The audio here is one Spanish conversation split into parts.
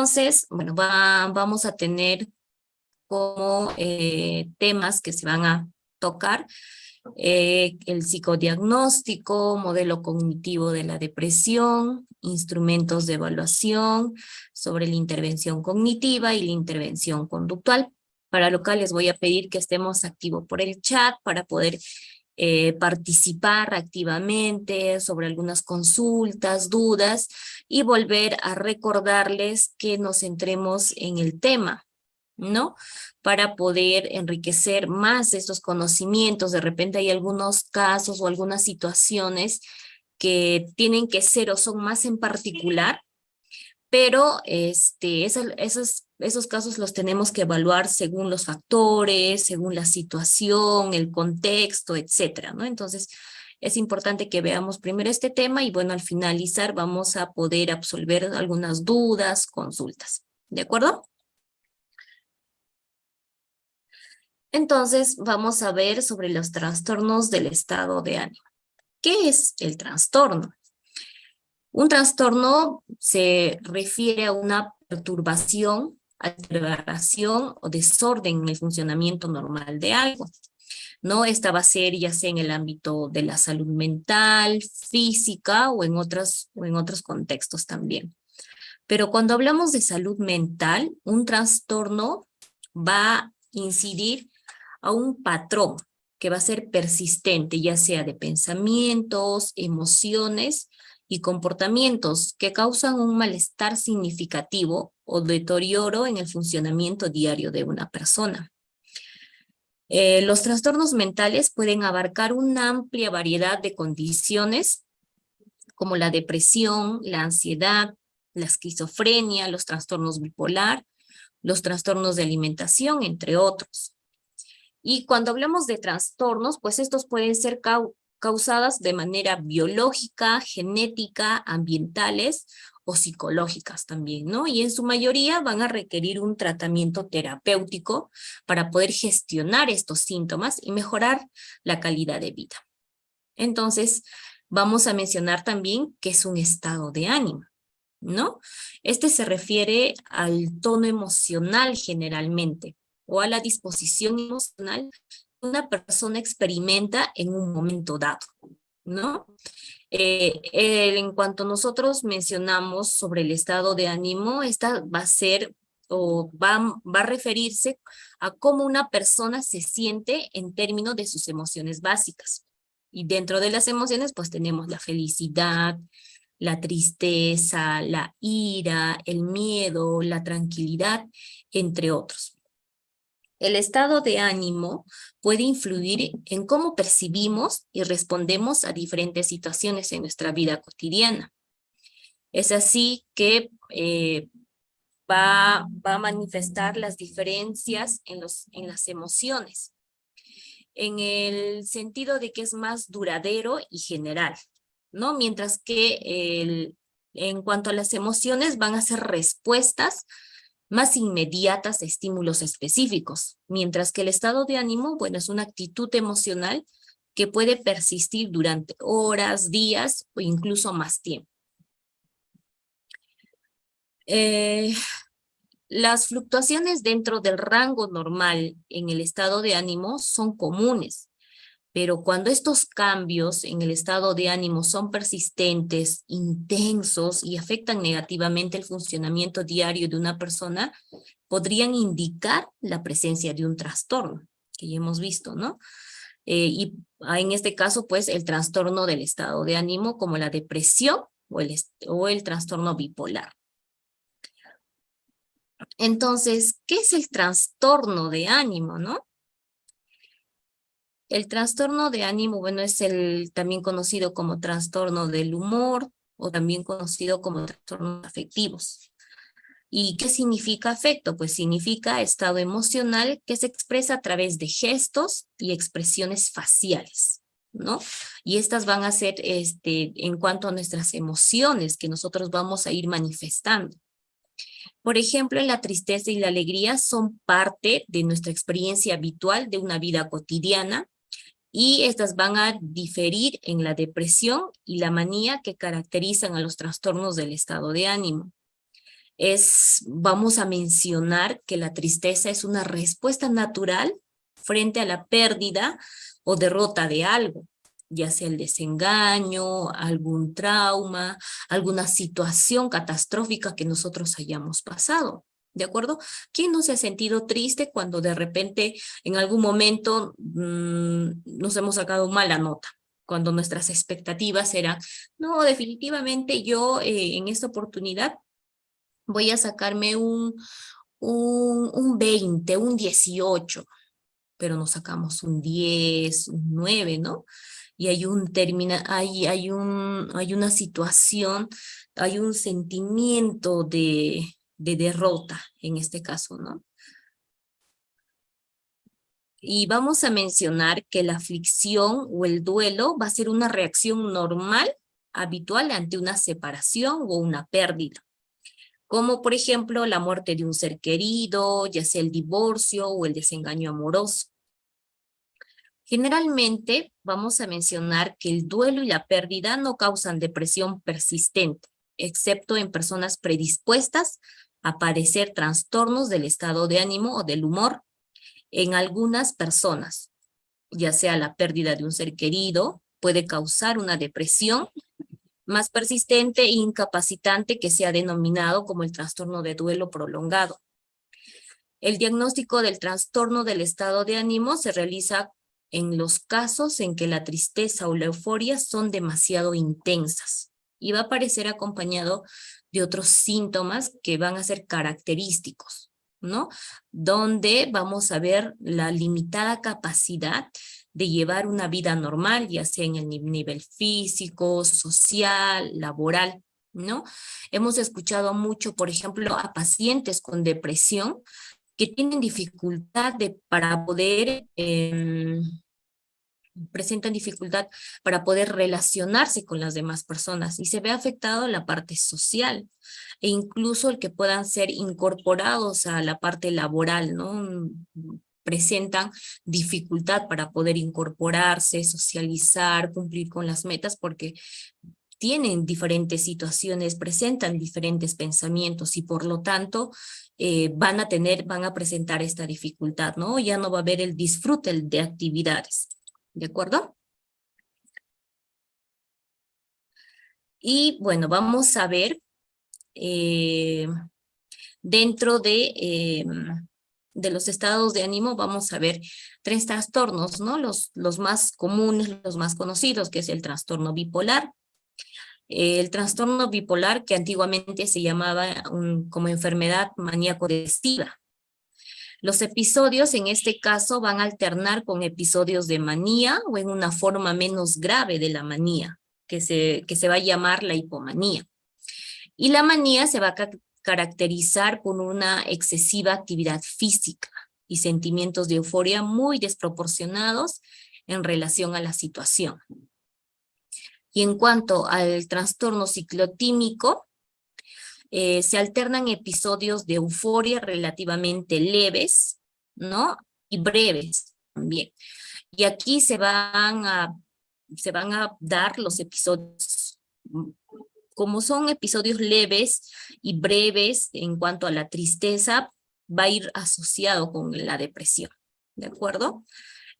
Entonces, bueno, vamos a tener como temas que se van a tocar el psicodiagnóstico, modelo cognitivo de la depresión, instrumentos de evaluación sobre la intervención cognitiva y la intervención conductual. Para lo cual les voy a pedir que estemos activos por el chat para poder participar activamente sobre algunas consultas, dudas y volver a recordarles que nos centremos en el tema, ¿no? Para poder enriquecer más estos conocimientos. De repente hay algunos casos o algunas situaciones que tienen que ser o son más en particular, pero esos casos los tenemos que evaluar según los factores, según la situación, el contexto, etcétera, ¿no? Entonces, es importante que veamos primero este tema y bueno, al finalizar vamos a poder absolver algunas dudas, consultas. ¿De acuerdo? Entonces, vamos a ver sobre los trastornos del estado de ánimo. ¿Qué es el trastorno? Un trastorno se refiere a una perturbación, alteración o desorden en el funcionamiento normal de algo, ¿no? Esta va a ser ya sea en el ámbito de la salud mental, física o en otros contextos también. Pero cuando hablamos de salud mental, un trastorno va a incidir a un patrón que va a ser persistente, ya sea de pensamientos, emociones y comportamientos que causan un malestar significativo o deterioro en el funcionamiento diario de una persona. Los trastornos mentales pueden abarcar una amplia variedad de condiciones como la depresión, la ansiedad, la esquizofrenia, los trastornos bipolar, los trastornos de alimentación, entre otros. Y cuando hablamos de trastornos, pues estos pueden ser causadas de manera biológica, genética, ambientales o psicológicas también, ¿no? Y en su mayoría van a requerir un tratamiento terapéutico para poder gestionar estos síntomas y mejorar la calidad de vida. Entonces, vamos a mencionar también qué es un estado de ánimo, ¿no? Este se refiere al tono emocional generalmente o a la disposición emocional que una persona experimenta en un momento dado, ¿no? En cuanto nosotros mencionamos sobre el estado de ánimo, esta va a ser o va a referirse a cómo una persona se siente en términos de sus emociones básicas. Y dentro de las emociones, pues tenemos la felicidad, la tristeza, la ira, el miedo, la tranquilidad, entre otros. El estado de ánimo puede influir en cómo percibimos y respondemos a diferentes situaciones en nuestra vida cotidiana. Es así que va a manifestar las diferencias en las emociones, en el sentido de que es más duradero y general, ¿no? Mientras que en cuanto a las emociones van a ser respuestas más inmediatas a estímulos específicos, mientras que el estado de ánimo, bueno, es una actitud emocional que puede persistir durante horas, días o incluso más tiempo. Las fluctuaciones dentro del rango normal en el estado de ánimo son comunes, pero cuando estos cambios en el estado de ánimo son persistentes, intensos y afectan negativamente el funcionamiento diario de una persona, podrían indicar la presencia de un trastorno, que ya hemos visto, ¿no? Y en este caso, pues, el trastorno del estado de ánimo, como la depresión o el trastorno bipolar. Entonces, ¿qué es el trastorno de ánimo, no? El trastorno de ánimo, bueno, es el también conocido como trastorno del humor o también conocido como trastornos afectivos. ¿Y qué significa afecto? Pues significa estado emocional que se expresa a través de gestos y expresiones faciales, ¿no? Y estas van a ser en cuanto a nuestras emociones que nosotros vamos a ir manifestando. Por ejemplo, la tristeza y la alegría son parte de nuestra experiencia habitual de una vida cotidiana y estas van a diferir en la depresión y la manía que caracterizan a los trastornos del estado de ánimo. vamos a mencionar que la tristeza es una respuesta natural frente a la pérdida o derrota de algo, ya sea el desengaño, algún trauma, alguna situación catastrófica que nosotros hayamos pasado. ¿De acuerdo? ¿Quién no se ha sentido triste cuando de repente en algún momento nos hemos sacado mala nota? Cuando nuestras expectativas eran, no, definitivamente yo en esta oportunidad voy a sacarme un 20, un 18, pero nos sacamos un 10, un 9, ¿no? Y hay una situación, hay un sentimiento de derrota en este caso, ¿no? Y vamos a mencionar que la aflicción o el duelo va a ser una reacción normal, habitual ante una separación o una pérdida, como por ejemplo la muerte de un ser querido, ya sea el divorcio o el desengaño amoroso. Generalmente vamos a mencionar que el duelo y la pérdida no causan depresión persistente, excepto en personas predispuestas a padecer trastornos del estado de ánimo o del humor. En algunas personas, ya sea la pérdida de un ser querido, puede causar una depresión más persistente e incapacitante que se ha denominado como el trastorno de duelo prolongado. El diagnóstico del trastorno del estado de ánimo se realiza en los casos en que la tristeza o la euforia son demasiado intensas y va a aparecer acompañado de otros síntomas que van a ser característicos, ¿no? Donde vamos a ver la limitada capacidad de llevar una vida normal, ya sea en el nivel físico, social, laboral, ¿no? Hemos escuchado mucho, por ejemplo, a pacientes con depresión que tienen dificultad para poder, presentan dificultad para poder relacionarse con las demás personas y se ve afectado la parte social e incluso el que puedan ser incorporados a la parte laboral, ¿no? Presentan dificultad para poder incorporarse, socializar, cumplir con las metas porque tienen diferentes situaciones, presentan diferentes pensamientos y por lo tanto van a presentar esta dificultad, ¿no? Ya no va a haber el disfrute de actividades, ¿de acuerdo? Y bueno, vamos a ver eh, dentro de los estados de ánimo, vamos a ver tres trastornos, ¿no? Los más comunes, los más conocidos, que es el trastorno bipolar. El trastorno bipolar, que antiguamente se llamaba como enfermedad maníaco-depresiva. Los episodios en este caso van a alternar con episodios de manía o en una forma menos grave de la manía, que se va a llamar la hipomanía. Y la manía se va a caracterizar por una excesiva actividad física y sentimientos de euforia muy desproporcionados en relación a la situación. Y en cuanto al trastorno ciclotímico, se alternan episodios de euforia relativamente leves, ¿no? Y breves también. Y aquí se van a dar los episodios, como son episodios leves y breves en cuanto a la tristeza, va a ir asociado con la depresión, ¿de acuerdo?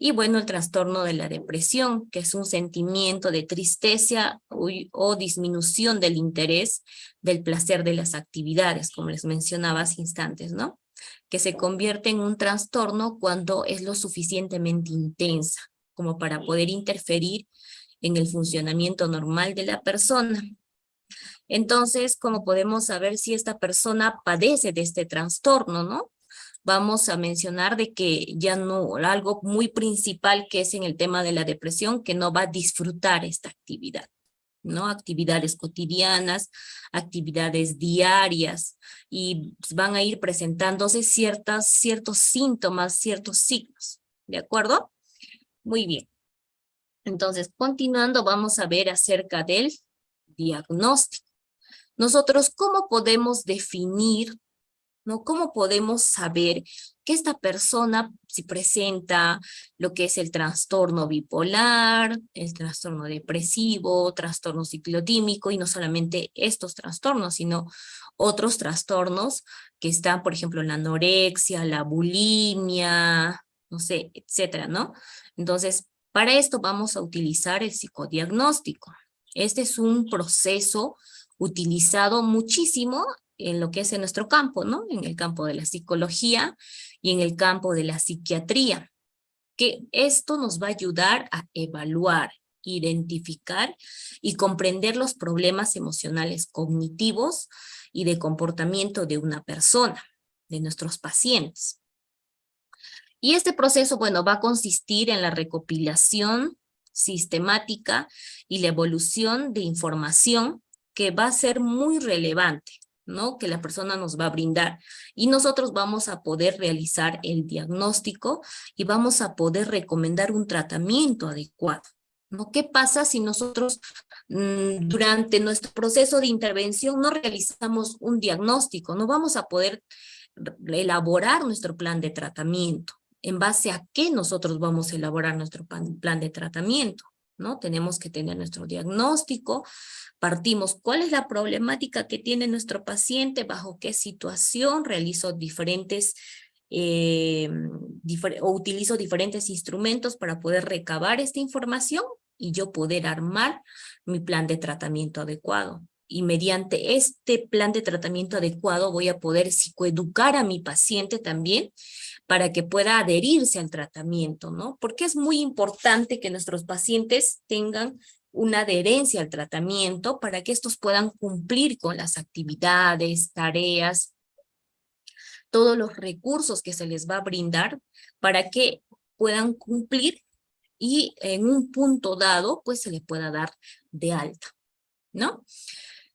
Y bueno, el trastorno de la depresión, que es un sentimiento de tristeza o disminución del interés del placer de las actividades, como les mencionaba hace instantes, ¿no? Que se convierte en un trastorno cuando es lo suficientemente intensa como para poder interferir en el funcionamiento normal de la persona. Entonces, ¿cómo podemos saber si esta persona padece de este trastorno, no? Vamos a mencionar de que ya no, algo muy principal que es en el tema de la depresión, que no va a disfrutar esta actividad, ¿no? Actividades cotidianas, actividades diarias, y van a ir presentándose ciertos síntomas, ciertos signos, ¿de acuerdo? Muy bien. Entonces, continuando, vamos a ver acerca del diagnóstico. Nosotros, ¿cómo podemos definir, ¿no? ¿Cómo podemos saber que esta persona si presenta lo que es el trastorno bipolar, el trastorno depresivo, trastorno ciclotímico, y no solamente estos trastornos, sino otros trastornos que están, por ejemplo, la anorexia, la bulimia, no sé, etcétera, ¿no? Entonces, para esto vamos a utilizar el psicodiagnóstico. Este es un proceso utilizado muchísimo en lo que es en nuestro campo, ¿no? En el campo de la psicología y en el campo de la psiquiatría, que esto nos va a ayudar a evaluar, identificar y comprender los problemas emocionales cognitivos y de comportamiento de una persona, de nuestros pacientes. Y este proceso, bueno, va a consistir en la recopilación sistemática y la evolución de información que va a ser muy relevante, ¿no? Que la persona nos va a brindar. Y nosotros vamos a poder realizar el diagnóstico y vamos a poder recomendar un tratamiento adecuado, ¿no? ¿Qué pasa si nosotros durante nuestro proceso de intervención no realizamos un diagnóstico? No vamos a poder elaborar nuestro plan de tratamiento. ¿En base a qué nosotros vamos a elaborar nuestro plan de tratamiento? ¿No? Tenemos que tener nuestro diagnóstico, partimos cuál es la problemática que tiene nuestro paciente, bajo qué situación, realizo diferentes o utilizo diferentes instrumentos para poder recabar esta información y yo poder armar mi plan de tratamiento adecuado. Y mediante este plan de tratamiento adecuado voy a poder psicoeducar a mi paciente también para que pueda adherirse al tratamiento, ¿no? Porque es muy importante que nuestros pacientes tengan una adherencia al tratamiento para que estos puedan cumplir con las actividades, tareas, todos los recursos que se les va a brindar para que puedan cumplir y en un punto dado, pues se le pueda dar de alta, ¿no?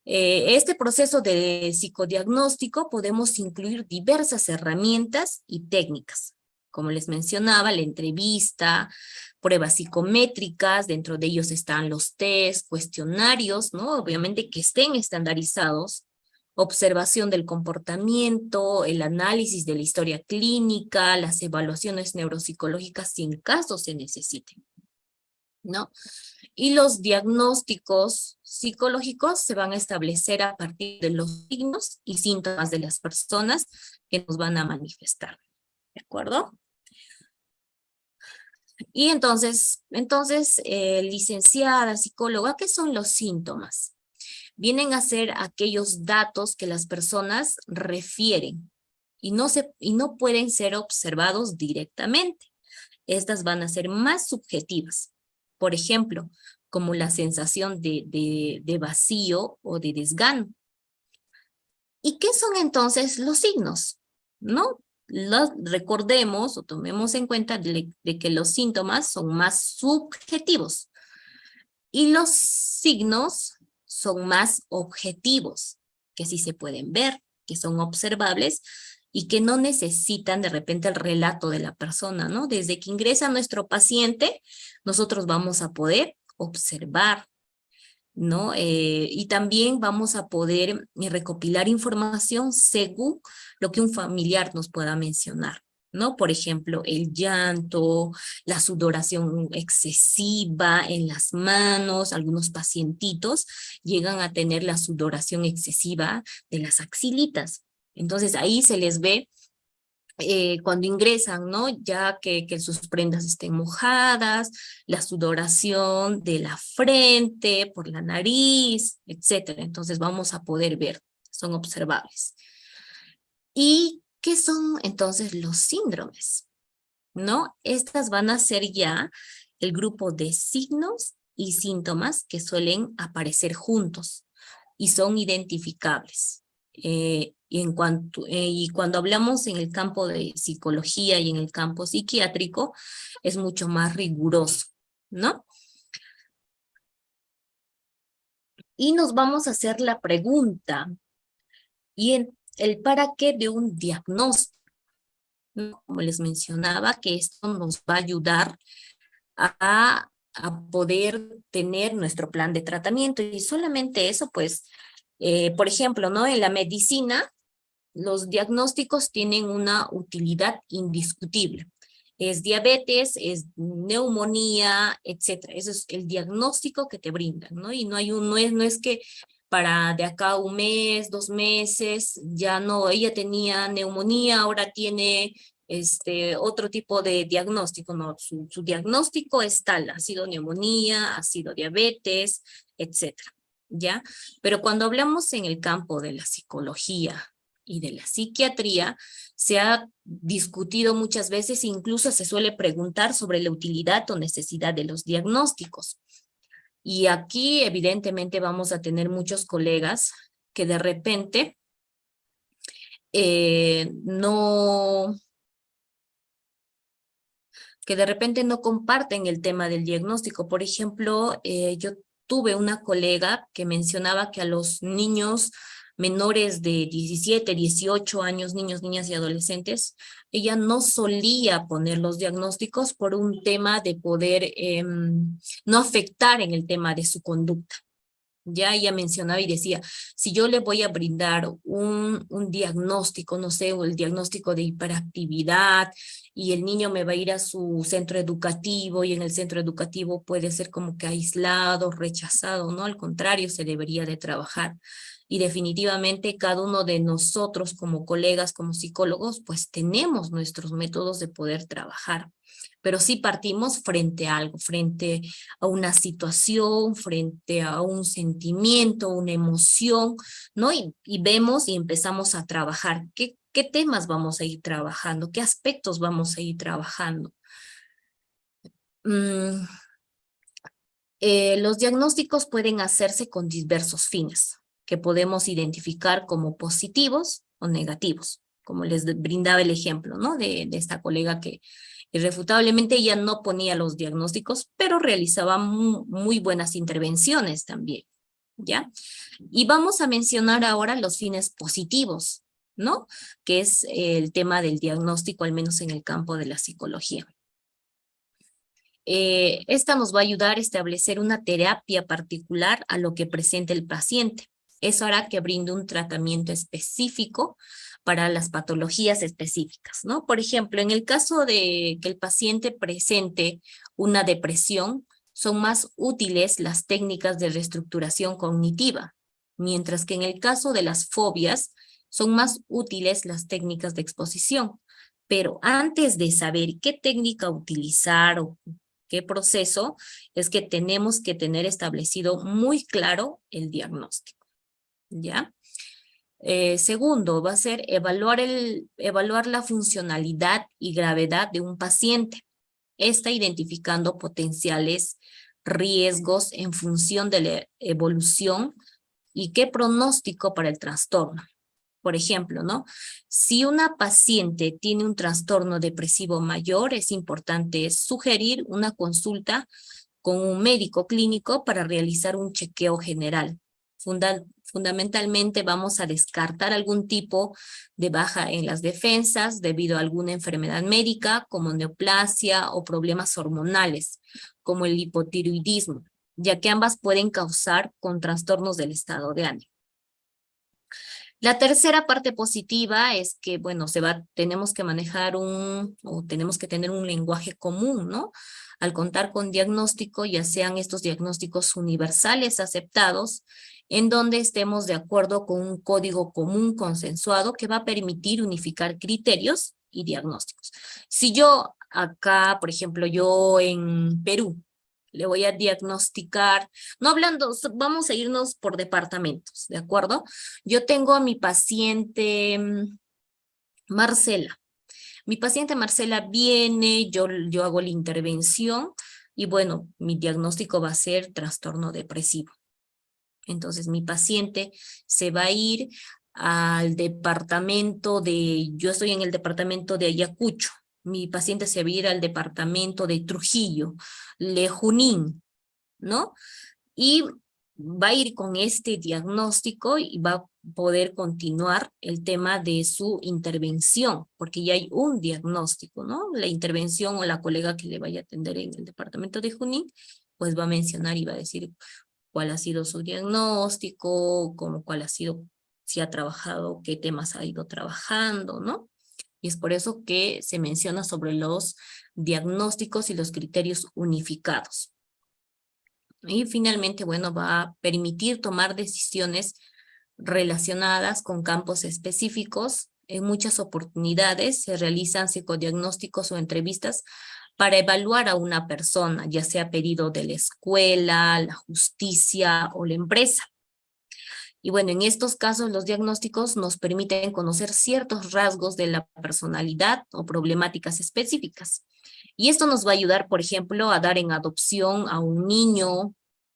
Este proceso de psicodiagnóstico podemos incluir diversas herramientas y técnicas. Como les mencionaba, la entrevista, pruebas psicométricas, dentro de ellos están los test, cuestionarios, ¿no? Obviamente que estén estandarizados, observación del comportamiento, el análisis de la historia clínica, las evaluaciones neuropsicológicas si en caso se necesiten, ¿no? Y los diagnósticos psicológicos se van a establecer a partir de los signos y síntomas de las personas que nos van a manifestar, ¿de acuerdo? Y entonces, licenciada, psicóloga, ¿qué son los síntomas? Vienen a ser aquellos datos que las personas refieren y no pueden ser observados directamente. Estas van a ser más subjetivas. Por ejemplo, como la sensación de vacío o de desgano. ¿Y qué son entonces los signos? ¿No? Recordemos o tomemos en cuenta de que los síntomas son más subjetivos y los signos son más objetivos, que sí se pueden ver, que son observables y que no necesitan de repente el relato de la persona, ¿no? Desde que ingresa nuestro paciente, nosotros vamos a poder observar, ¿no? Y también vamos a poder recopilar información según lo que un familiar nos pueda mencionar, ¿no? Por ejemplo, el llanto, la sudoración excesiva en las manos, algunos pacientitos llegan a tener la sudoración excesiva de las axilitas. Entonces ahí se les ve cuando ingresan, ¿no? Ya que sus prendas estén mojadas, la sudoración de la frente, por la nariz, etcétera. Entonces vamos a poder ver, son observables. ¿Y qué son entonces los síndromes? ¿No? Estas van a ser ya el grupo de signos y síntomas que suelen aparecer juntos y son identificables. Y cuando hablamos en el campo de psicología y en el campo psiquiátrico, es mucho más riguroso, ¿no? Y nos vamos a hacer la pregunta, y el para qué de un diagnóstico, ¿no? Como les mencionaba, que esto nos va a ayudar a poder tener nuestro plan de tratamiento. Y solamente eso, pues, por ejemplo, ¿no? En la medicina, los diagnósticos tienen una utilidad indiscutible. Es diabetes, es neumonía, etcétera. Eso es el diagnóstico que te brindan, ¿no? Y no es que para de acá a un mes, 2 meses, ya no, ella tenía neumonía, ahora tiene otro tipo de diagnóstico, no, su diagnóstico es tal, ha sido neumonía, ha sido diabetes, etcétera, ¿ya? Pero cuando hablamos en el campo de la psicología y de la psiquiatría, se ha discutido muchas veces, incluso se suele preguntar sobre la utilidad o necesidad de los diagnósticos. Y aquí evidentemente vamos a tener muchos colegas que de repente no, no comparten el tema del diagnóstico. Por ejemplo, yo tuve una colega que mencionaba que a los niños menores de 17, 18 años, niños, niñas y adolescentes, ella no solía poner los diagnósticos por un tema de poder no afectar en el tema de su conducta. Ya ella mencionaba y decía, si yo le voy a brindar un diagnóstico, no sé, o el diagnóstico de hiperactividad, y el niño me va a ir a su centro educativo, y en el centro educativo puede ser como que aislado, rechazado, ¿no? Al contrario, se debería de trabajar. Y definitivamente cada uno de nosotros como colegas, como psicólogos, pues tenemos nuestros métodos de poder trabajar. Pero sí partimos frente a algo, frente a una situación, frente a un sentimiento, una emoción, ¿no? Y vemos y empezamos a trabajar. ¿Qué temas vamos a ir trabajando? ¿Qué aspectos vamos a ir trabajando? Mm, los diagnósticos pueden hacerse con diversos fines, que podemos identificar como positivos o negativos, como les brindaba el ejemplo, ¿no? De esta colega que irrefutablemente ella no ponía los diagnósticos, pero realizaba muy buenas intervenciones también, ¿ya? Y vamos a mencionar ahora los fines positivos, ¿no? Que es el tema del diagnóstico, al menos en el campo de la psicología. Esta nos va a ayudar a establecer una terapia particular a lo que presenta el paciente. Eso hará que brinde un tratamiento específico para las patologías específicas, ¿no? Por ejemplo, en el caso de que el paciente presente una depresión, son más útiles las técnicas de reestructuración cognitiva, mientras que en el caso de las fobias, son más útiles las técnicas de exposición. Pero antes de saber qué técnica utilizar o qué proceso, es que tenemos que tener establecido muy claro el diagnóstico, ¿ya? Segundo, va a ser evaluar la funcionalidad y gravedad de un paciente. Está identificando potenciales riesgos en función de la evolución y qué pronóstico para el trastorno. Por ejemplo, ¿no? Si una paciente tiene un trastorno depresivo mayor, es importante sugerir una consulta con un médico clínico para realizar un chequeo general. Fundamentalmente vamos a descartar algún tipo de baja en las defensas debido a alguna enfermedad médica como neoplasia o problemas hormonales como el hipotiroidismo, ya que ambas pueden causar con trastornos del estado de ánimo. La tercera parte positiva es que, bueno, tenemos que manejar o tenemos que tener un lenguaje común, ¿no? Al contar con diagnóstico, ya sean estos diagnósticos universales aceptados, en donde estemos de acuerdo con un código común consensuado que va a permitir unificar criterios y diagnósticos. Si yo acá, por ejemplo, yo en Perú, le voy a diagnosticar, no hablando, vamos a irnos por departamentos, ¿de acuerdo? Yo tengo a mi paciente Marcela. Mi paciente Marcela viene, yo hago la intervención y bueno, mi diagnóstico va a ser trastorno depresivo. Entonces mi paciente se va a ir al departamento yo estoy en el departamento de Ayacucho. Mi paciente se va a ir al departamento de Trujillo, de Junín, ¿no? Y va a ir con este diagnóstico y va a poder continuar el tema de su intervención, porque ya hay un diagnóstico, ¿no? La intervención o la colega que le vaya a atender en el departamento de Junín, pues va a mencionar y va a decir cuál ha sido su diagnóstico, cuál ha sido si ha trabajado, qué temas ha ido trabajando, ¿no? Y es por eso que se menciona sobre los diagnósticos y los criterios unificados. Y finalmente, bueno, va a permitir tomar decisiones relacionadas con campos específicos. En muchas oportunidades se realizan psicodiagnósticos o entrevistas para evaluar a una persona, ya sea a pedido de la escuela, la justicia o la empresa. Y bueno, en estos casos los diagnósticos nos permiten conocer ciertos rasgos de la personalidad o problemáticas específicas. Y esto nos va a ayudar, por ejemplo, a dar en adopción a un niño,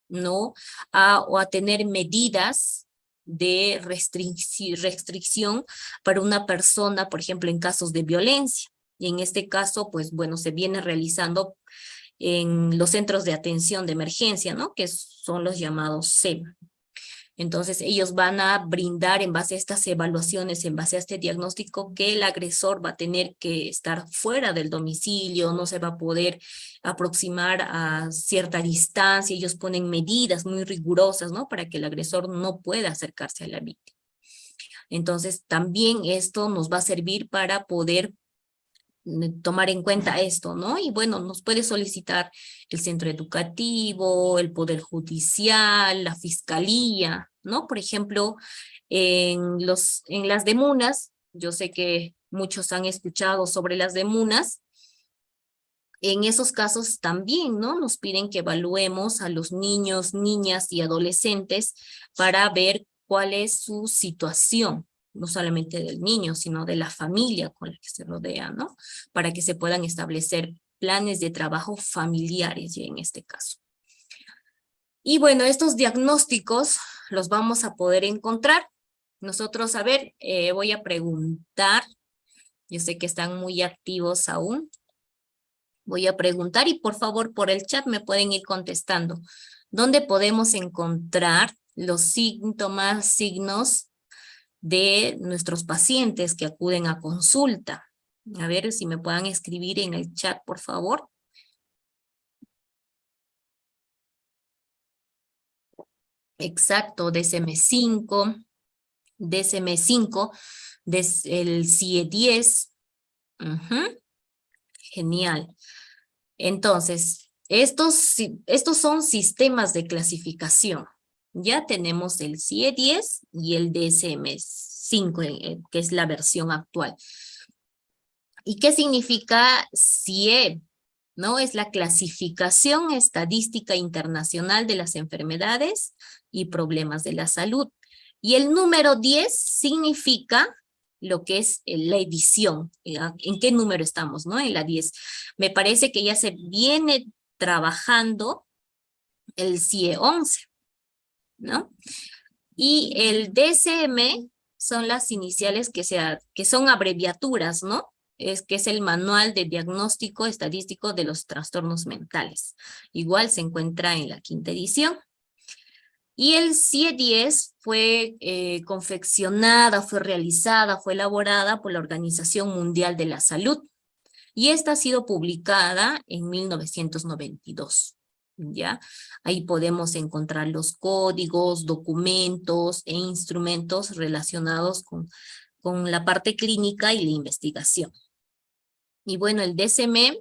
¿no? O a tener medidas de restricción para una persona, por ejemplo, en casos de violencia. Y en este caso, pues bueno, se viene realizando en los centros de atención de emergencia, ¿no? Que son los llamados SEM. Entonces, ellos van a brindar en base a estas evaluaciones, en base a este diagnóstico, que el agresor va a tener que estar fuera del domicilio, no se va a poder aproximar a cierta distancia. Ellos ponen medidas muy rigurosas, ¿no? Para que el agresor no pueda acercarse a la víctima. Entonces, también esto nos va a servir para poder tomar en cuenta esto, ¿no? Y bueno, nos puede solicitar el centro educativo, el Poder Judicial, la Fiscalía, ¿no? Por ejemplo, en las demunas, yo sé que muchos han escuchado sobre las demunas. En esos casos también, ¿no? Nos piden que evaluemos a los niños, niñas y adolescentes para ver cuál es su situación, no solamente del niño, sino de la familia con la que se rodea, ¿no? Para que se puedan establecer planes de trabajo familiares ya en este caso. Y bueno, estos diagnósticos los vamos a poder encontrar. Nosotros, a ver, voy a preguntar, yo sé que están muy activos aún. Voy a preguntar y por favor por el chat me pueden ir contestando. ¿Dónde podemos encontrar los síntomas, signos de nuestros pacientes que acuden a consulta? A ver si me puedan escribir en el chat, por favor. Exacto, DSM-5, DSM-5, el CIE-10. Genial. Entonces, estos son sistemas de clasificación. Ya tenemos el CIE-10 y el DSM-5, que es la versión actual. ¿Y qué significa CIE? ¿No? Es la Clasificación Estadística Internacional de las Enfermedades y Problemas de la Salud. Y el número 10 significa lo que es la edición. ¿En qué número estamos, no? En la 10. Me parece que ya se viene trabajando el CIE-11, ¿no? Y el DSM son las iniciales que son abreviaturas, ¿no? Que es el Manual de Diagnóstico Estadístico de los Trastornos Mentales. Igual se encuentra en la 5ª edición. Y el CIE-10 fue confeccionada, fue realizada, fue elaborada por la Organización Mundial de la Salud. Y esta ha sido publicada en 1992. ¿Ya? Ahí podemos encontrar los códigos, documentos e instrumentos relacionados con la parte clínica y la investigación. Y bueno, el DSM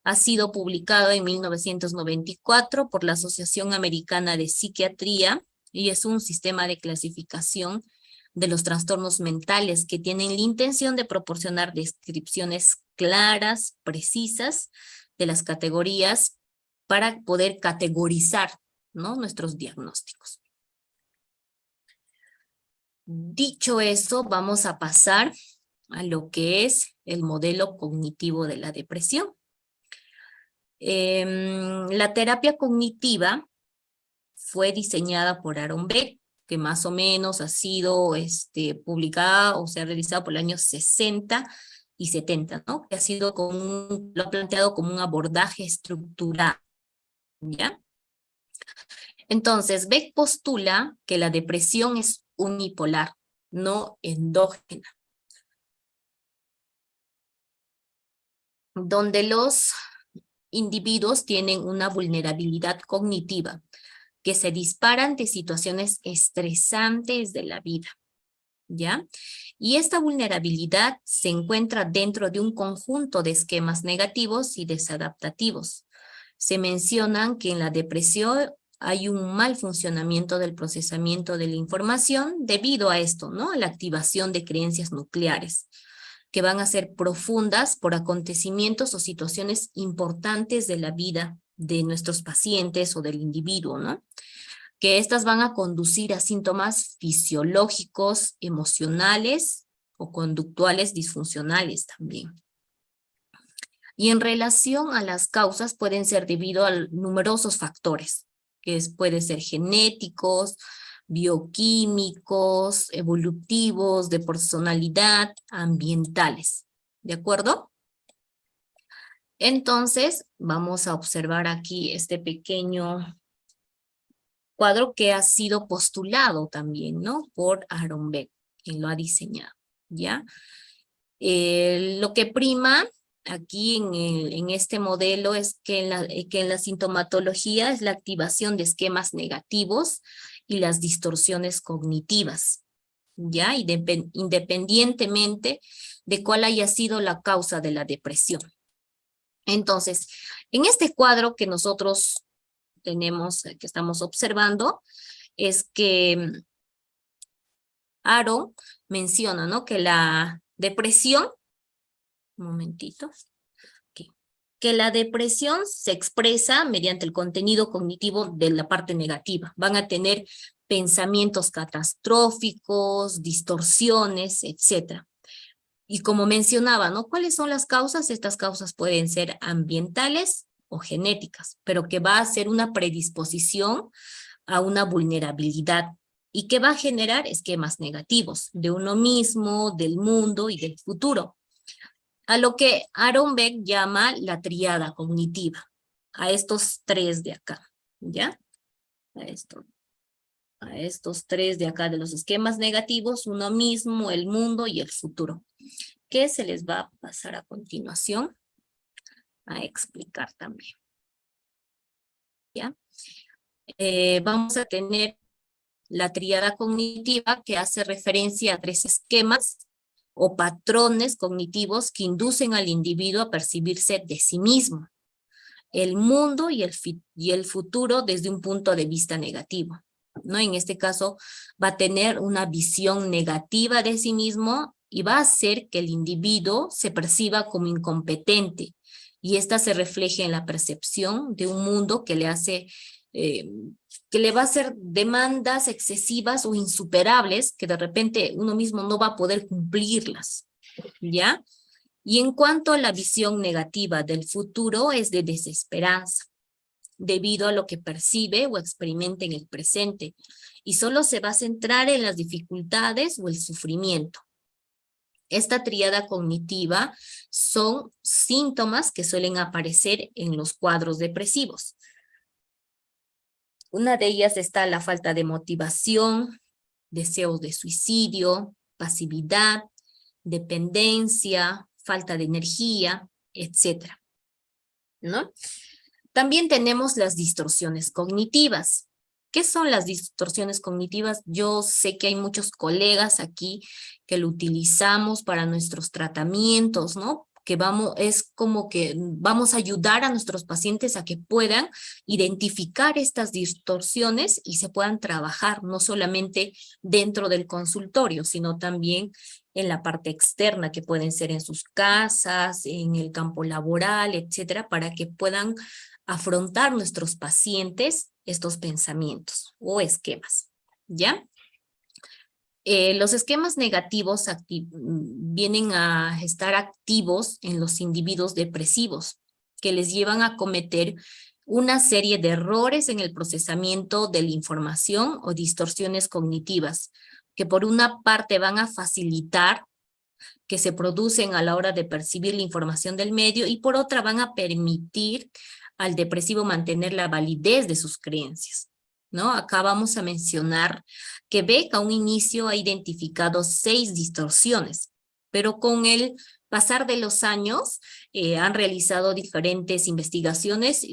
ha sido publicado en 1994 por la Asociación Americana de Psiquiatría y es un sistema de clasificación de los trastornos mentales que tienen la intención de proporcionar descripciones claras, precisas de las categorías para poder categorizar, ¿no? Nuestros diagnósticos. Dicho eso, vamos a pasar a lo que es el modelo cognitivo de la depresión. La terapia cognitiva fue diseñada por Aaron Beck, que más o menos ha sido publicada o se ha realizado por los años 60 y 70, ¿no? Que ha sido lo ha planteado como un abordaje estructurado, ¿ya? Entonces, Beck postula que la depresión es unipolar, no endógena, donde los individuos tienen una vulnerabilidad cognitiva que se dispara ante situaciones estresantes de la vida. ¿ya? Y esta vulnerabilidad se encuentra dentro de un conjunto de esquemas negativos y desadaptativos. Se mencionan que en la depresión hay un mal funcionamiento del procesamiento de la información debido a esto, ¿no? A la activación de creencias nucleares, que van a ser profundas por acontecimientos o situaciones importantes de la vida de nuestros pacientes o del individuo, ¿no? Que estas van a conducir a síntomas fisiológicos, emocionales o conductuales disfuncionales también. Y en relación a las causas pueden ser debido a numerosos factores, puede ser genéticos, bioquímicos, evolutivos, de personalidad, ambientales. ¿De acuerdo? Entonces, vamos a observar aquí este pequeño cuadro que ha sido postulado también, ¿no? Por Aaron Beck, quien lo ha diseñado, ¿ya? Lo que prima aquí en este modelo es que en la sintomatología es la activación de esquemas negativos y las distorsiones cognitivas, ¿ya? Independientemente de cuál haya sido la causa de la depresión. Entonces, en este cuadro que nosotros tenemos, que estamos observando, es que Aaron menciona, ¿no? Que la depresión, un momentito, que la depresión se expresa mediante el contenido cognitivo de la parte negativa. Van a tener pensamientos catastróficos, distorsiones, etcétera. Y como mencionaba, ¿no? ¿Cuáles son las causas? Estas causas pueden ser ambientales o genéticas, pero que va a ser una predisposición a una vulnerabilidad y que va a generar esquemas negativos de uno mismo, del mundo y del futuro. A lo que Aaron Beck llama la tríada cognitiva, a estos tres de acá, ¿ya? A estos tres de acá de los esquemas negativos, uno mismo, el mundo y el futuro, que se les va a pasar a continuación a explicar también, ¿ya? Vamos a tener la tríada cognitiva que hace referencia a tres esquemas o patrones cognitivos que inducen al individuo a percibirse de sí mismo, el mundo y el futuro desde un punto de vista negativo, ¿no? En este caso va a tener una visión negativa de sí mismo y va a hacer que el individuo se perciba como incompetente y esta se refleja en la percepción de un mundo que le hace que le va a hacer demandas excesivas o insuperables que de repente uno mismo no va a poder cumplirlas, ¿ya? Y en cuanto a la visión negativa del futuro es de desesperanza, debido a lo que percibe o experimenta en el presente, y solo se va a centrar en las dificultades o el sufrimiento. Esta tríada cognitiva son síntomas que suelen aparecer en los cuadros depresivos. Una de ellas está la falta de motivación, deseos de suicidio, pasividad, dependencia, falta de energía, etcétera, ¿no? También tenemos las distorsiones cognitivas. ¿Qué son las distorsiones cognitivas? Yo sé que hay muchos colegas aquí que lo utilizamos para nuestros tratamientos, ¿no? Es como que vamos a ayudar a nuestros pacientes a que puedan identificar estas distorsiones y se puedan trabajar no solamente dentro del consultorio, sino también en la parte externa, que pueden ser en sus casas, en el campo laboral, etcétera, para que puedan afrontar nuestros pacientes estos pensamientos o esquemas, ¿ya? Los esquemas negativos vienen a estar activos en los individuos depresivos, que les llevan a cometer una serie de errores en el procesamiento de la información o distorsiones cognitivas, que por una parte van a facilitar que se producen a la hora de percibir la información del medio y por otra van a permitir al depresivo mantener la validez de sus creencias, ¿no? Acá vamos a mencionar que Beck a un inicio ha identificado 6 distorsiones, pero con el pasar de los años han realizado diferentes investigaciones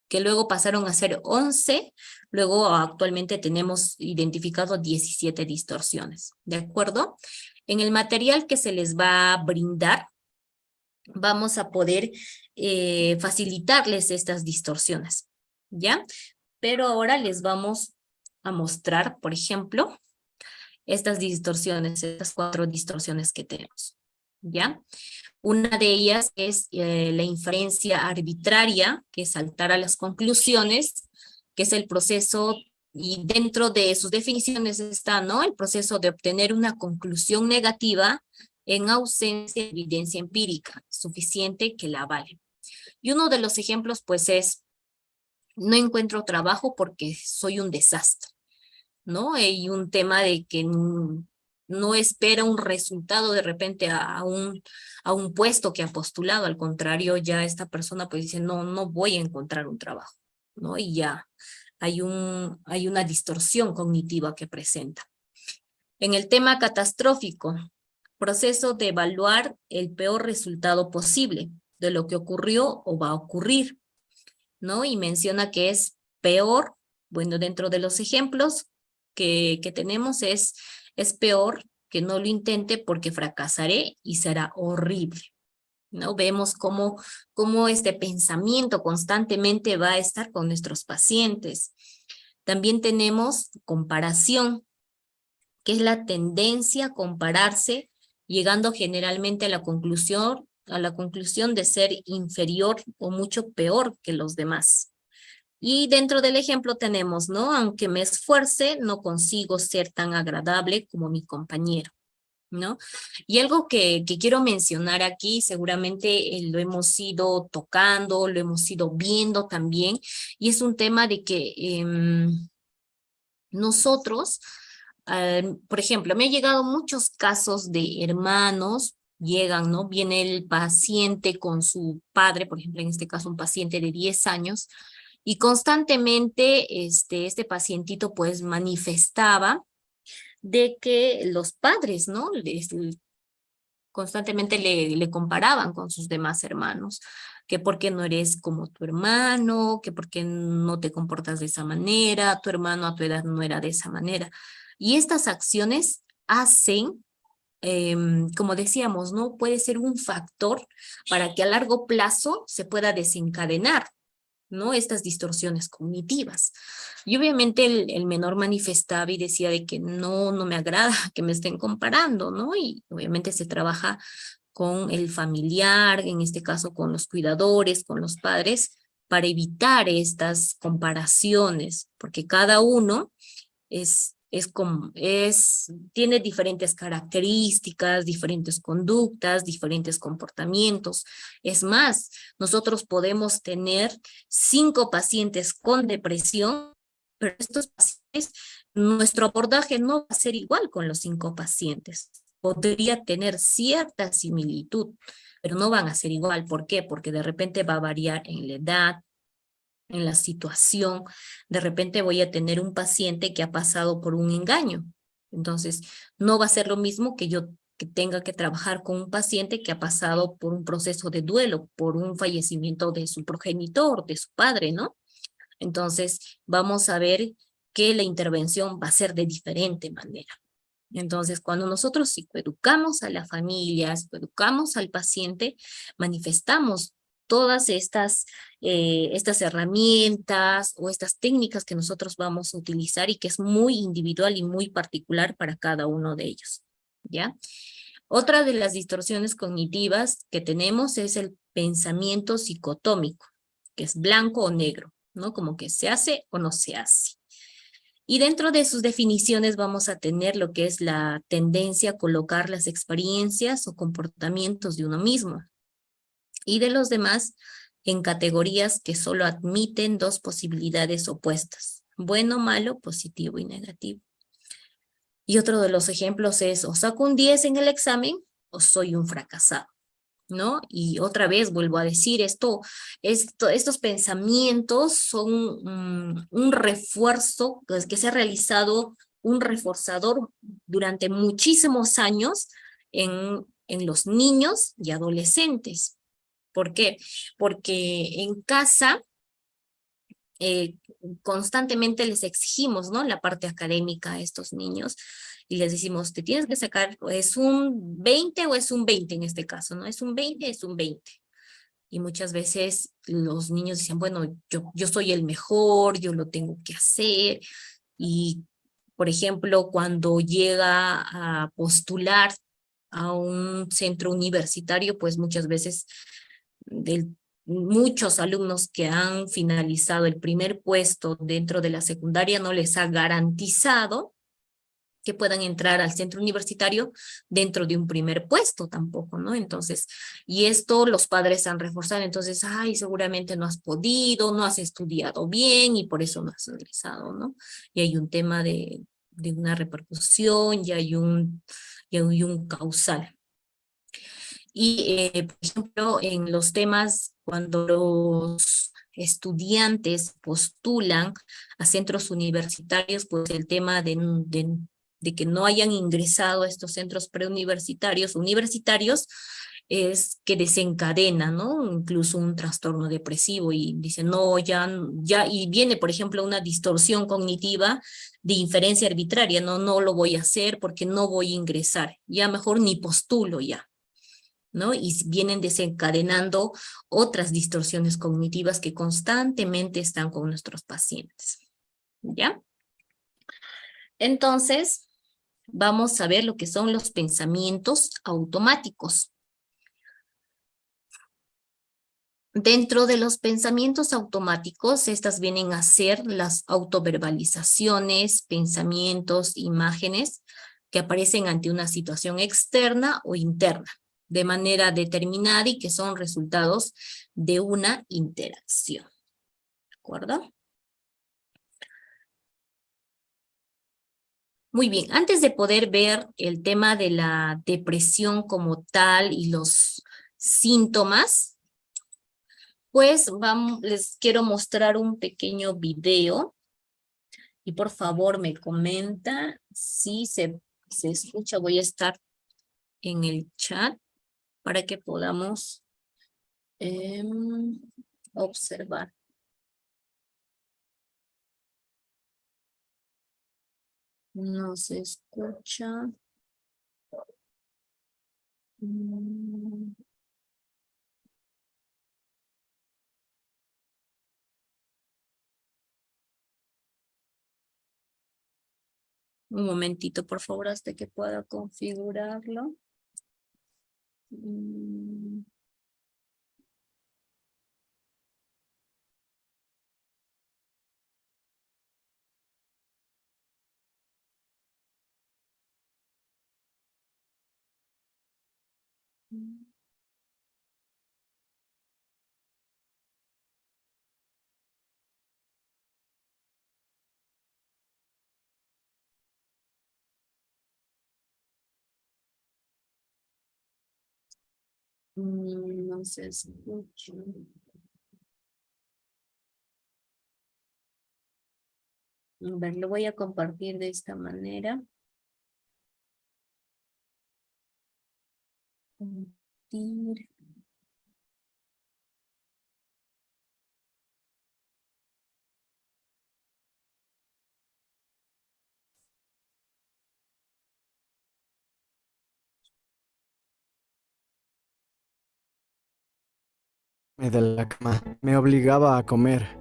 que luego pasaron a ser 11, luego actualmente tenemos identificado 17 distorsiones, ¿de acuerdo? En el material que se les va a brindar, vamos a poder facilitarles estas distorsiones, ¿ya? Pero ahora les vamos a mostrar, por ejemplo, estas distorsiones, estas 4 distorsiones que tenemos, ¿ya? Una de ellas es la inferencia arbitraria, que es saltar a las conclusiones, que es el proceso, y dentro de sus definiciones está, ¿no? El proceso de obtener una conclusión negativa en ausencia de evidencia empírica suficiente que la avale. Y uno de los ejemplos, pues, es, no encuentro trabajo porque soy un desastre, ¿no? Hay un tema de que no espera un resultado de repente a un puesto que ha postulado, al contrario, ya esta persona pues dice, no, no voy a encontrar un trabajo, ¿no? Y ya hay una distorsión cognitiva que presenta. En el tema catastrófico, proceso de evaluar el peor resultado posible de lo que ocurrió o va a ocurrir, ¿no? Y menciona que es peor, bueno, dentro de los ejemplos que tenemos es peor que no lo intente porque fracasaré y será horrible, ¿no? Vemos cómo este pensamiento constantemente va a estar con nuestros pacientes. También tenemos comparación, que es la tendencia a compararse, llegando generalmente a la conclusión de ser inferior o mucho peor que los demás. Y dentro del ejemplo tenemos, ¿no? Aunque me esfuerce, no consigo ser tan agradable como mi compañero, ¿no? Y algo que quiero mencionar aquí, seguramente lo hemos ido tocando, lo hemos ido viendo también, y es un tema de que nosotros, por ejemplo, me han llegado muchos casos de hermanos, llegan, ¿no? Viene el paciente con su padre, por ejemplo, en este caso un paciente de 10 años, y constantemente este pacientito pues manifestaba de que los padres, ¿no? Constantemente le comparaban con sus demás hermanos, que por qué no eres como tu hermano, que por qué no te comportas de esa manera, tu hermano a tu edad no era de esa manera. Y estas acciones hacen, como decíamos, ¿no? Puede ser un factor para que a largo plazo se pueda desencadenar, ¿no? Estas distorsiones cognitivas. Y obviamente el menor manifestaba y decía de que no, no me agrada que me estén comparando, ¿no? Y obviamente se trabaja con el familiar, en este caso con los cuidadores, con los padres, para evitar estas comparaciones, porque cada uno tiene diferentes características, diferentes conductas, diferentes comportamientos. Es más, nosotros podemos tener 5 pacientes con depresión, pero estos pacientes, nuestro abordaje no va a ser igual con los 5 pacientes. Podría tener cierta similitud, pero no van a ser igual. ¿Por qué? Porque de repente va a variar en la edad, en la situación. De repente voy a tener un paciente que ha pasado por un engaño. Entonces, no va a ser lo mismo que yo que tenga que trabajar con un paciente que ha pasado por un proceso de duelo, por un fallecimiento de su progenitor, de su padre, ¿no? Entonces, vamos a ver que la intervención va a ser de diferente manera. Entonces, cuando nosotros psicoeducamos a la familia, psicoeducamos al paciente, manifestamos todas estas herramientas o estas técnicas que nosotros vamos a utilizar y que es muy individual y muy particular para cada uno de ellos, ¿ya? Otra de las distorsiones cognitivas que tenemos es el pensamiento psicotómico, que es blanco o negro, ¿no? Como que se hace o no se hace. Y dentro de sus definiciones vamos a tener lo que es la tendencia a colocar las experiencias o comportamientos de uno mismo y de los demás en categorías que solo admiten 2 posibilidades opuestas: bueno, malo, positivo y negativo. Y otro de los ejemplos es: o saco un 10 en el examen o soy un fracasado, ¿no? Y otra vez vuelvo a decir, estos pensamientos son un refuerzo que se ha realizado, un reforzador durante muchísimos años en los niños y adolescentes. ¿Por qué? Porque en casa eh, constantemente les exigimos, ¿no? La parte académica a estos niños y les decimos, te tienes que sacar, o es un 20 o es un 20 en este caso, ¿no? Es un 20, es un 20. Y muchas veces los niños dicen, bueno, yo soy el mejor, yo lo tengo que hacer. Y, por ejemplo, cuando llega a postular a un centro universitario, pues muchas veces muchos alumnos que han finalizado el primer puesto dentro de la secundaria no les ha garantizado que puedan entrar al centro universitario dentro de un primer puesto tampoco, ¿no? Entonces, y esto los padres han reforzado, entonces, ay, seguramente no has podido, no has estudiado bien y por eso no has ingresado, ¿no? Y hay un tema de una repercusión, y hay un causal. Y, por ejemplo, en los temas, cuando los estudiantes postulan a centros universitarios, pues el tema de que no hayan ingresado a estos centros preuniversitarios, universitarios, es que desencadena, ¿no? Incluso un trastorno depresivo y dice, no, ya, y viene, por ejemplo, una distorsión cognitiva de inferencia arbitraria, no, no lo voy a hacer porque no voy a ingresar, ya mejor ni postulo ya. ¿No? Y vienen desencadenando otras distorsiones cognitivas que constantemente están con nuestros pacientes. ¿Ya? Entonces, vamos a ver lo que son los pensamientos automáticos. Dentro de los pensamientos automáticos, estas vienen a ser las autoverbalizaciones, pensamientos, imágenes que aparecen ante una situación externa o interna, de manera determinada y que son resultados de una interacción. ¿De acuerdo? Muy bien, antes de poder ver el tema de la depresión como tal y los síntomas, pues les quiero mostrar un pequeño video y por favor me comenta si se escucha. Voy a estar en el chat para que podamos observar. No se escucha. Un momentito, por favor, hasta que pueda configurarlo. No se escucha. A ver, lo voy a compartir de esta manera. Compartir. De la cama. Me obligaba a comer.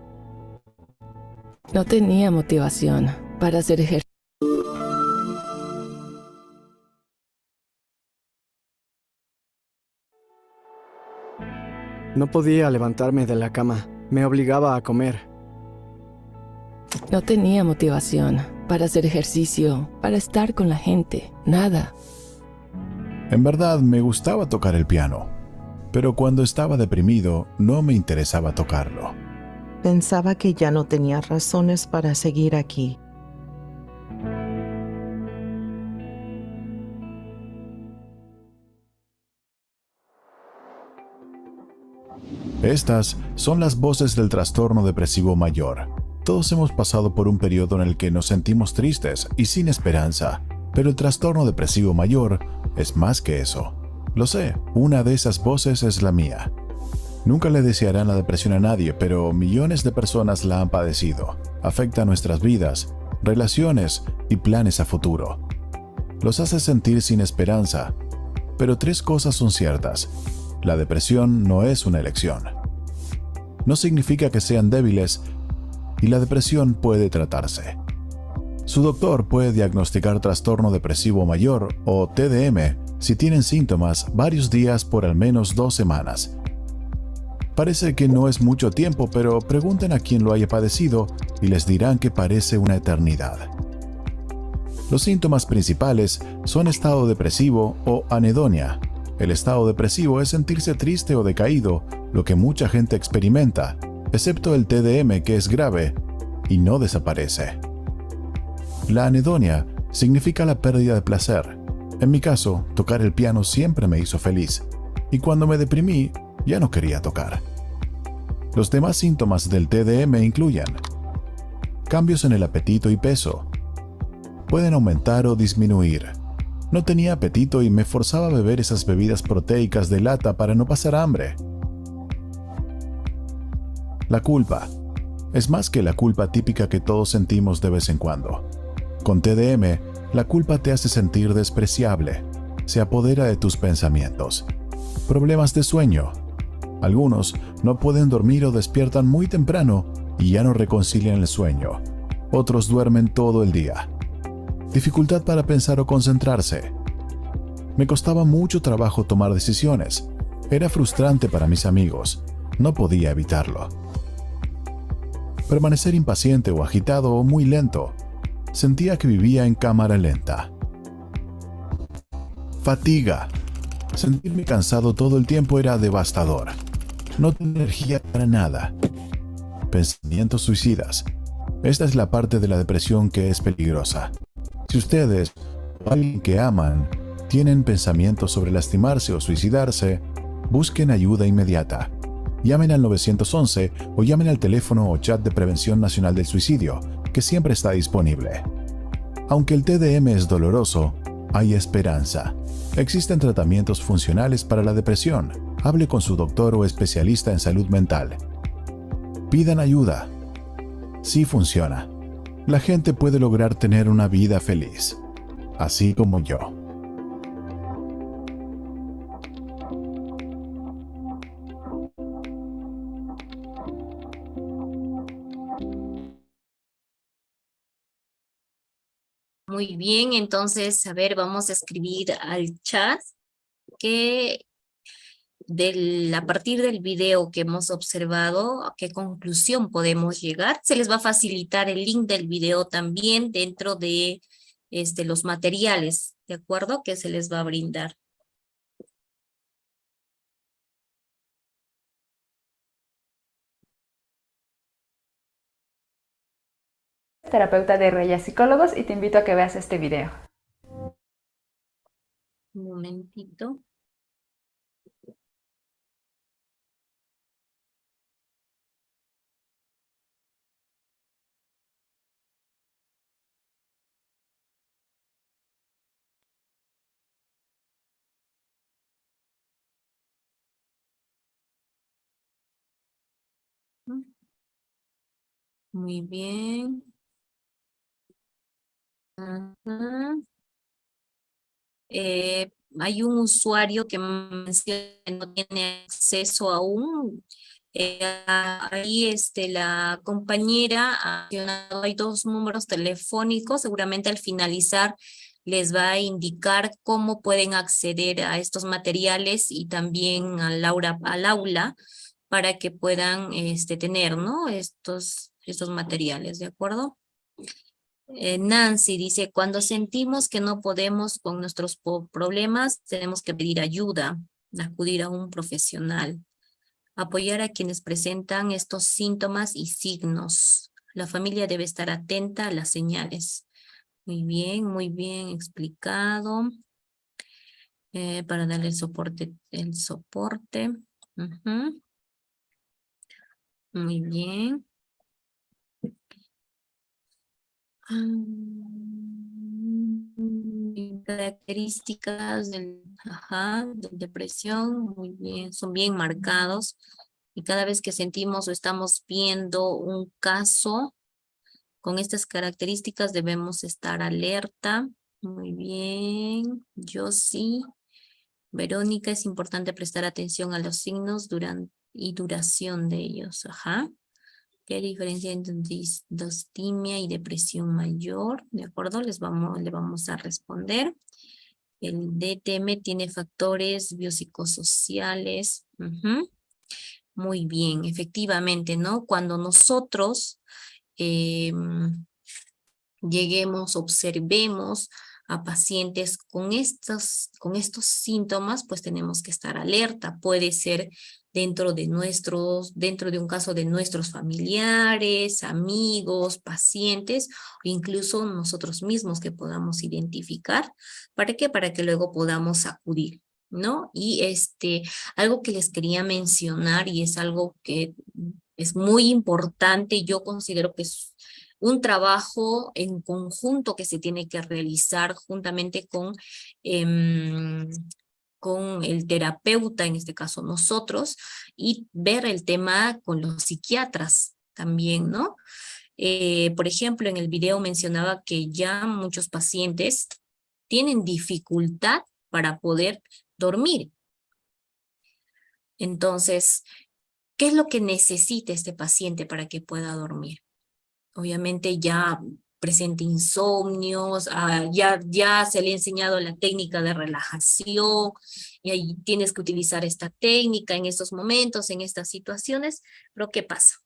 No tenía motivación para hacer ejercicio. No podía levantarme de la cama. Me obligaba a comer. No tenía motivación para hacer ejercicio, para estar con la gente, nada. En verdad me gustaba tocar el piano, pero cuando estaba deprimido no me interesaba tocarlo. Pensaba que ya no tenía razones para seguir aquí. Estas son las voces del trastorno depresivo mayor. Todos hemos pasado por un periodo en el que nos sentimos tristes y sin esperanza, pero el trastorno depresivo mayor es más que eso. Lo sé, una de esas voces es la mía. Nunca le desearán la depresión a nadie, pero millones de personas la han padecido. Afecta nuestras vidas, relaciones y planes a futuro. Los hace sentir sin esperanza. Pero 3 cosas son ciertas. La depresión no es una elección. No significa que sean débiles y la depresión puede tratarse. Su doctor puede diagnosticar trastorno depresivo mayor o TDM si tienen síntomas varios días por al menos 2 semanas. Parece que no es mucho tiempo, pero pregunten a quien lo haya padecido y les dirán que parece una eternidad. Los síntomas principales son estado depresivo o anedonia. El estado depresivo es sentirse triste o decaído, lo que mucha gente experimenta, excepto el TDM, que es grave y no desaparece. La anedonia significa la pérdida de placer. En mi caso, tocar el piano siempre me hizo feliz, y cuando me deprimí, ya no quería tocar. Los demás síntomas del TDM incluyen cambios en el apetito y peso. Pueden aumentar o disminuir. No tenía apetito y me forzaba a beber esas bebidas proteicas de lata para no pasar hambre. La culpa. Es más que la culpa típica que todos sentimos de vez en cuando. Con TDM, la culpa te hace sentir despreciable. Se apodera de tus pensamientos. Problemas de sueño. Algunos no pueden dormir o despiertan muy temprano y ya no reconcilian el sueño. Otros duermen todo el día. Dificultad para pensar o concentrarse. Me costaba mucho trabajo tomar decisiones. Era frustrante para mis amigos. No podía evitarlo. Permanecer impaciente o agitado o muy lento. Sentía que vivía en cámara lenta. Fatiga. Sentirme cansado todo el tiempo era devastador. No tenía energía para nada. Pensamientos suicidas. Esta es la parte de la depresión que es peligrosa. Si ustedes o alguien que aman tienen pensamientos sobre lastimarse o suicidarse, busquen ayuda inmediata. Llamen al 911 o llamen al teléfono o chat de Prevención Nacional del Suicidio, que siempre está disponible. Aunque el TDM es doloroso, hay esperanza. Existen tratamientos funcionales para la depresión. Hable con su doctor o especialista en salud mental. Pidan ayuda. Sí funciona. La gente puede lograr tener una vida feliz, así como yo. Muy bien, entonces, a ver, vamos a escribir al chat que a partir del video que hemos observado, a qué conclusión podemos llegar. Se les va a facilitar el link del video también dentro de los materiales, ¿de acuerdo? Que se les va a brindar. Terapeuta de Reyes Psicólogos, y te invito a que veas este video. Un momentito. Muy bien. Ajá. Hay un usuario que menciona que no tiene acceso aún. Ahí la compañera ha mencionado, hay 2 números telefónicos, seguramente al finalizar les va a indicar cómo pueden acceder a estos materiales y también al aula para que puedan tener, ¿no? estos materiales, ¿de acuerdo? Nancy dice, cuando sentimos que no podemos con nuestros problemas, tenemos que pedir ayuda, acudir a un profesional, apoyar a quienes presentan estos síntomas y signos. La familia debe estar atenta a las señales. Muy bien explicado. Para darle el soporte. Ujú. Muy bien. Características de depresión, muy bien, son bien marcados. Y cada vez que sentimos o estamos viendo un caso con estas características, debemos estar alerta. Muy bien, yo sí. Verónica, es importante prestar atención a los signos y duración de ellos. Ajá. ¿Qué diferencia entre distimia y depresión mayor? ¿De acuerdo? Le vamos a responder. El DTM tiene factores biopsicosociales. Ujú. Muy bien, efectivamente, ¿no? Cuando nosotros lleguemos, observemos a pacientes con estos síntomas, pues tenemos que estar alerta. Puede ser dentro de un caso de nuestros familiares, amigos, pacientes, o incluso nosotros mismos que podamos identificar. ¿Para qué? Para que luego podamos acudir, ¿no? Y algo que les quería mencionar, y es algo que es muy importante, yo considero que es un trabajo en conjunto que se tiene que realizar juntamente con el terapeuta, en este caso nosotros, y ver el tema con los psiquiatras también, ¿no? Por ejemplo, en el video mencionaba que ya muchos pacientes tienen dificultad para poder dormir. Entonces, ¿qué es lo que necesita este paciente para que pueda dormir? Obviamente ya presenta insomnios, ya se le ha enseñado la técnica de relajación, y ahí tienes que utilizar esta técnica en estos momentos, en estas situaciones, pero ¿qué pasa?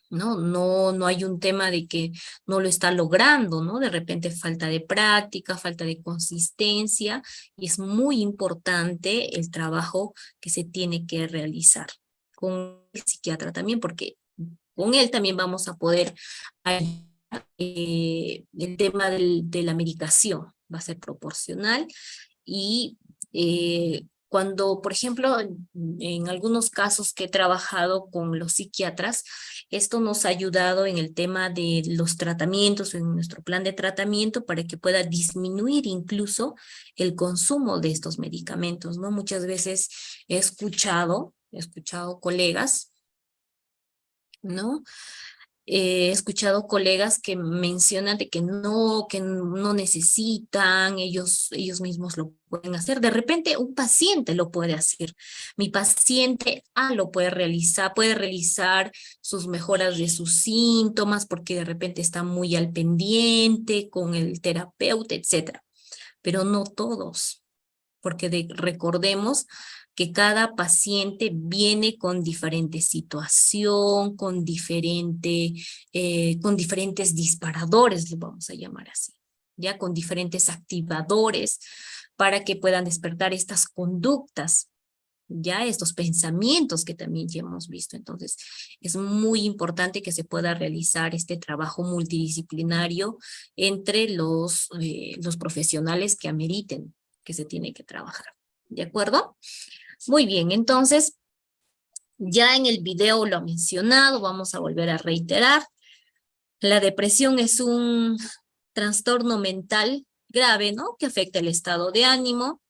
No hay un tema de que no lo está logrando, ¿no? De repente falta de práctica, falta de consistencia, y es muy importante el trabajo que se tiene que realizar con el psiquiatra también, porque con él también vamos a poder, el tema de la medicación va a ser proporcional, y cuando, por ejemplo, en algunos casos que he trabajado con los psiquiatras, esto nos ha ayudado en el tema de los tratamientos, en nuestro plan de tratamiento, para que pueda disminuir incluso el consumo de estos medicamentos, ¿no? Muchas veces he escuchado colegas, ¿no? He escuchado colegas que mencionan de que no necesitan, ellos mismos lo pueden hacer. De repente un paciente lo puede hacer. Mi paciente lo puede realizar sus mejoras de sus síntomas, porque de repente está muy al pendiente con el terapeuta, etcétera. Pero no todos, porque recordemos que cada paciente viene con diferente situación, con diferentes disparadores, lo vamos a llamar así, ya con diferentes activadores para que puedan despertar estas conductas, ya estos pensamientos que también ya hemos visto. Entonces, es muy importante que se pueda realizar este trabajo multidisciplinario entre los profesionales que ameriten que se tiene que trabajar. ¿De acuerdo? Muy bien, entonces, ya en el video lo he mencionado, vamos a volver a reiterar. La depresión es un trastorno mental grave, ¿no? Que afecta el estado de ánimo,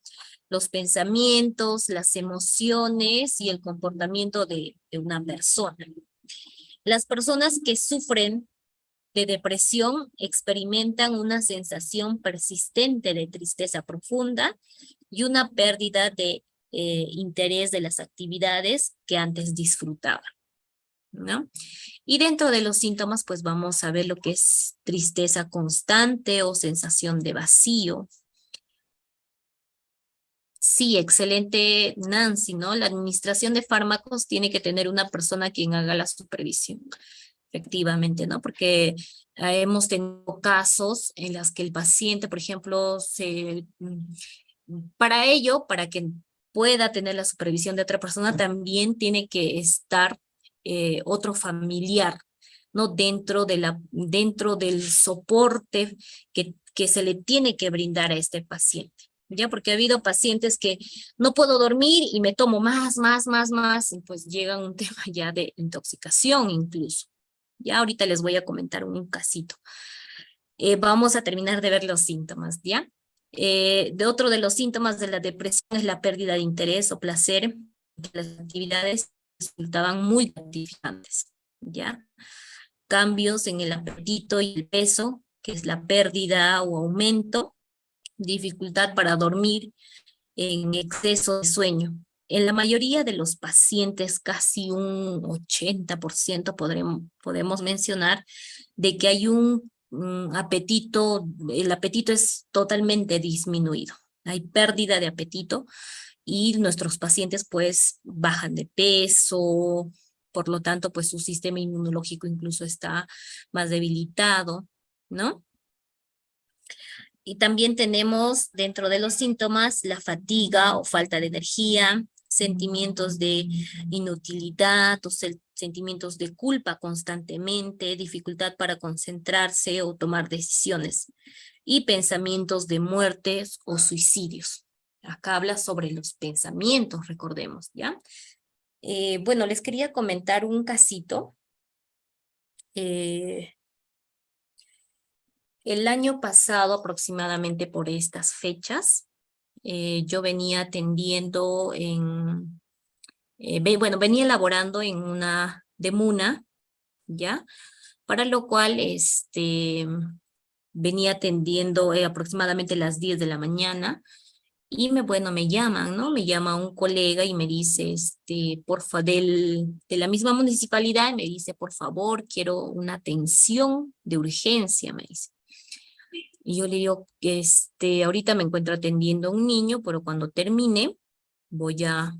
los pensamientos, las emociones y el comportamiento de una persona. Las personas que sufren de depresión experimentan una sensación persistente de tristeza profunda y una pérdida de interés de las actividades que antes disfrutaban, ¿no? Y dentro de los síntomas, pues vamos a ver lo que es tristeza constante o sensación de vacío. Sí, excelente, Nancy, ¿no? La administración de fármacos tiene que tener una persona quien haga la supervisión, efectivamente, ¿no? Porque hemos tenido casos en los que el paciente, por ejemplo, para que pueda tener la supervisión de otra persona, también tiene que estar otro familiar, ¿no? Dentro del soporte que se le tiene que brindar a este paciente. Ya, porque ha habido pacientes que no puedo dormir y me tomo más, y pues llega un tema ya de intoxicación incluso. Ya ahorita les voy a comentar un casito. Vamos a terminar de ver los síntomas, ¿ya? Otro de los síntomas de la depresión es la pérdida de interés o placer en las actividades resultaban muy gratificantes, ¿ya? Cambios en el apetito y el peso, que es la pérdida o aumento, dificultad para dormir, en exceso de sueño. En la mayoría de los pacientes, casi un 80% podemos mencionar de que hay un apetito, el apetito es totalmente disminuido. Hay pérdida de apetito y nuestros pacientes pues bajan de peso, por lo tanto pues su sistema inmunológico incluso está más debilitado, ¿no? Y también tenemos dentro de los síntomas la fatiga o falta de energía, sentimientos de inutilidad o sentimientos de culpa constantemente, dificultad para concentrarse o tomar decisiones y pensamientos de muertes o suicidios. Acá habla sobre los pensamientos, recordemos, ¿ya? Bueno, les quería comentar un casito. El año pasado, aproximadamente por estas fechas, yo venía atendiendo venía elaborando en una DEMUNA, ¿ya? Para lo cual, venía atendiendo aproximadamente las 10 de la mañana, y me llaman, ¿no? Me llama un colega y me dice, porfa, de la misma municipalidad, y me dice, por favor, quiero una atención de urgencia, me dice. Y yo le digo que ahorita me encuentro atendiendo a un niño, pero cuando termine voy a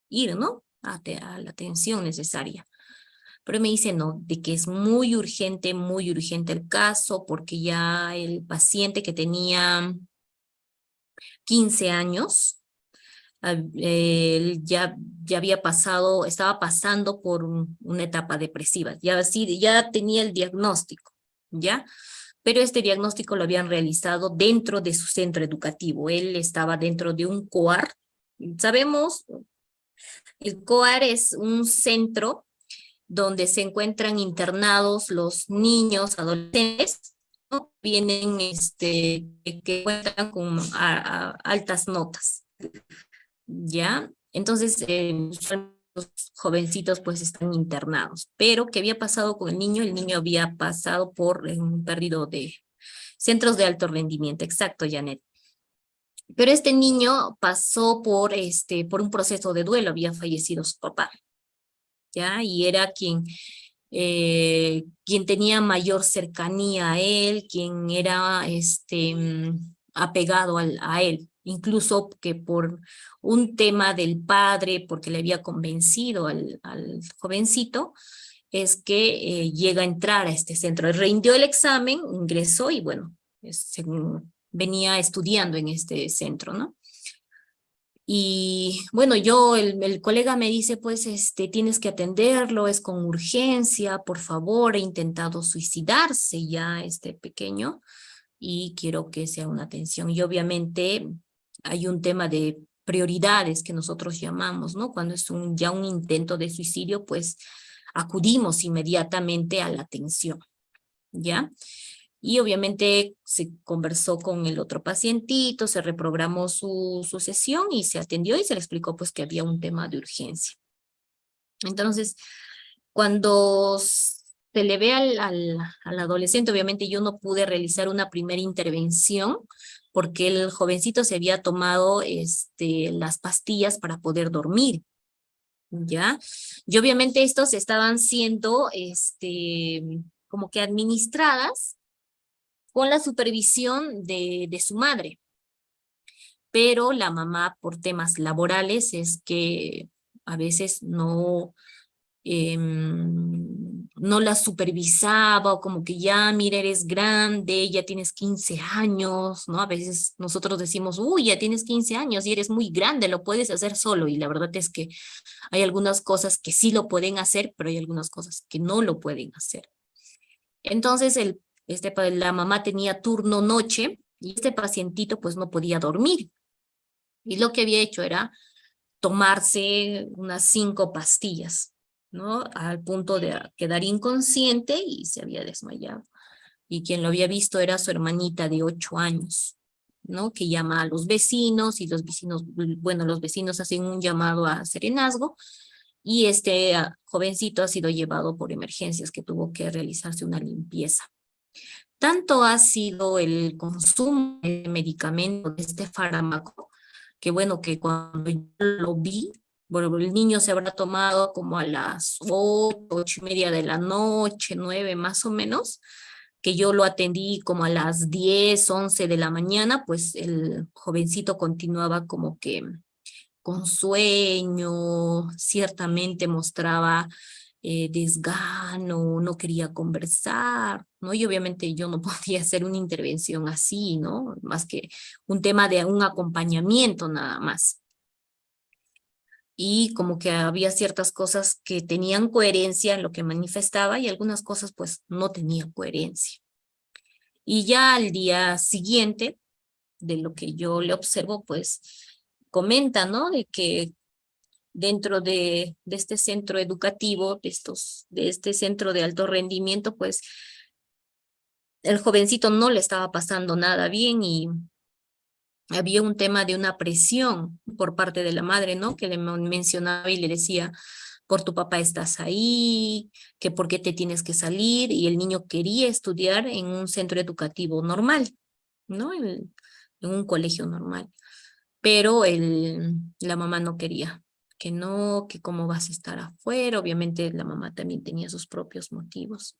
ir, ¿no? A la atención necesaria. Pero me dice, no, de que es muy urgente el caso, porque ya el paciente que tenía 15 años, él ya había pasado, estaba pasando por una etapa depresiva, ya tenía el diagnóstico, ¿ya? Pero este diagnóstico lo habían realizado dentro de su centro educativo. Él estaba dentro de un COAR. Sabemos, el COAR es un centro donde se encuentran internados los niños, adolescentes, ¿no? Vienen, que cuentan con altas notas, ¿ya? Entonces, los jovencitos pues están internados. Pero, ¿qué había pasado con el niño? El niño había pasado por un periodo de centros de alto rendimiento. Exacto, Janet. Pero este niño pasó por un proceso de duelo, había fallecido su papá, ¿ya? Y era quien tenía mayor cercanía a él, quien era apegado a él, incluso que por un tema del padre, porque le había convencido al jovencito, es que llega a entrar a este centro. Rindió el examen, ingresó y bueno, venía estudiando en este centro, ¿no? Y bueno, el colega me dice, pues, tienes que atenderlo, es con urgencia, por favor, he intentado suicidarse ya este pequeño y quiero que sea una atención. Y obviamente hay un tema de prioridades que nosotros llamamos, ¿no? Cuando es ya un intento de suicidio, pues acudimos inmediatamente a la atención, ¿ya? Y obviamente se conversó con el otro pacientito, se reprogramó su sesión y se atendió y se le explicó pues que había un tema de urgencia. Entonces, cuando se le ve al adolescente, obviamente yo no pude realizar una primera intervención porque el jovencito se había tomado las pastillas para poder dormir, ¿ya? Y obviamente estos estaban siendo como que administradas con la supervisión de su madre. Pero la mamá, por temas laborales, es que a veces no la supervisaba, o como que ya, mira, eres grande, ya tienes 15 años, ¿no? A veces nosotros decimos, uy, ya tienes 15 años y eres muy grande, lo puedes hacer solo. Y la verdad es que hay algunas cosas que sí lo pueden hacer, pero hay algunas cosas que no lo pueden hacer. Entonces, la mamá tenía turno noche y este pacientito pues no podía dormir. Y lo que había hecho era tomarse unas 5 pastillas, ¿no? Al punto de quedar inconsciente y se había desmayado. Y quien lo había visto era su hermanita de 8 años, ¿no? Que llama a los vecinos y los vecinos, bueno, los vecinos hacen un llamado a serenazgo y este jovencito ha sido llevado por emergencias, que tuvo que realizarse una limpieza. Tanto ha sido el consumo de medicamentos, de este fármaco, que bueno, que cuando yo lo vi, bueno, el niño se habrá tomado como a las 8:30 de la noche, 9 más o menos, que yo lo atendí como a las 10, 11 de la mañana, pues el jovencito continuaba como que con sueño, ciertamente mostraba desgano, no quería conversar, ¿no? Y obviamente yo no podía hacer una intervención así, ¿no? Más que un tema de un acompañamiento nada más. Y como que había ciertas cosas que tenían coherencia en lo que manifestaba y algunas cosas pues no tenían coherencia. Y ya al día siguiente, de lo que yo le observo, pues comenta, ¿no? De que dentro de este centro educativo, de este centro de alto rendimiento, pues el jovencito no le estaba pasando nada bien y había un tema de una presión por parte de la madre, ¿no? Que le mencionaba y le decía, por tu papá estás ahí, que por qué te tienes que salir, y el niño quería estudiar en un centro educativo normal, ¿no? En un colegio normal, pero la mamá no quería, que no, que cómo vas a estar afuera, obviamente la mamá también tenía sus propios motivos.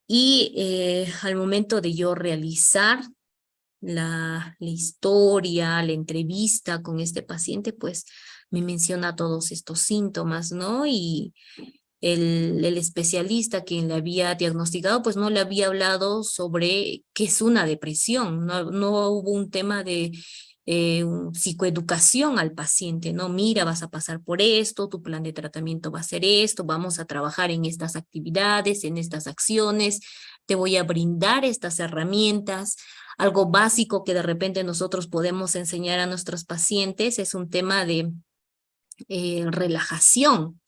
Y al momento de yo realizar la historia, la entrevista con este paciente, pues me menciona todos estos síntomas, ¿no? Y el especialista quien le había diagnosticado, pues no le había hablado sobre qué es una depresión, no hubo un tema de psicoeducación al paciente, ¿no? Mira, vas a pasar por esto, tu plan de tratamiento va a ser esto, vamos a trabajar en estas actividades, en estas acciones, te voy a brindar estas herramientas. Algo básico que de repente nosotros podemos enseñar a nuestros pacientes es un tema de relajación,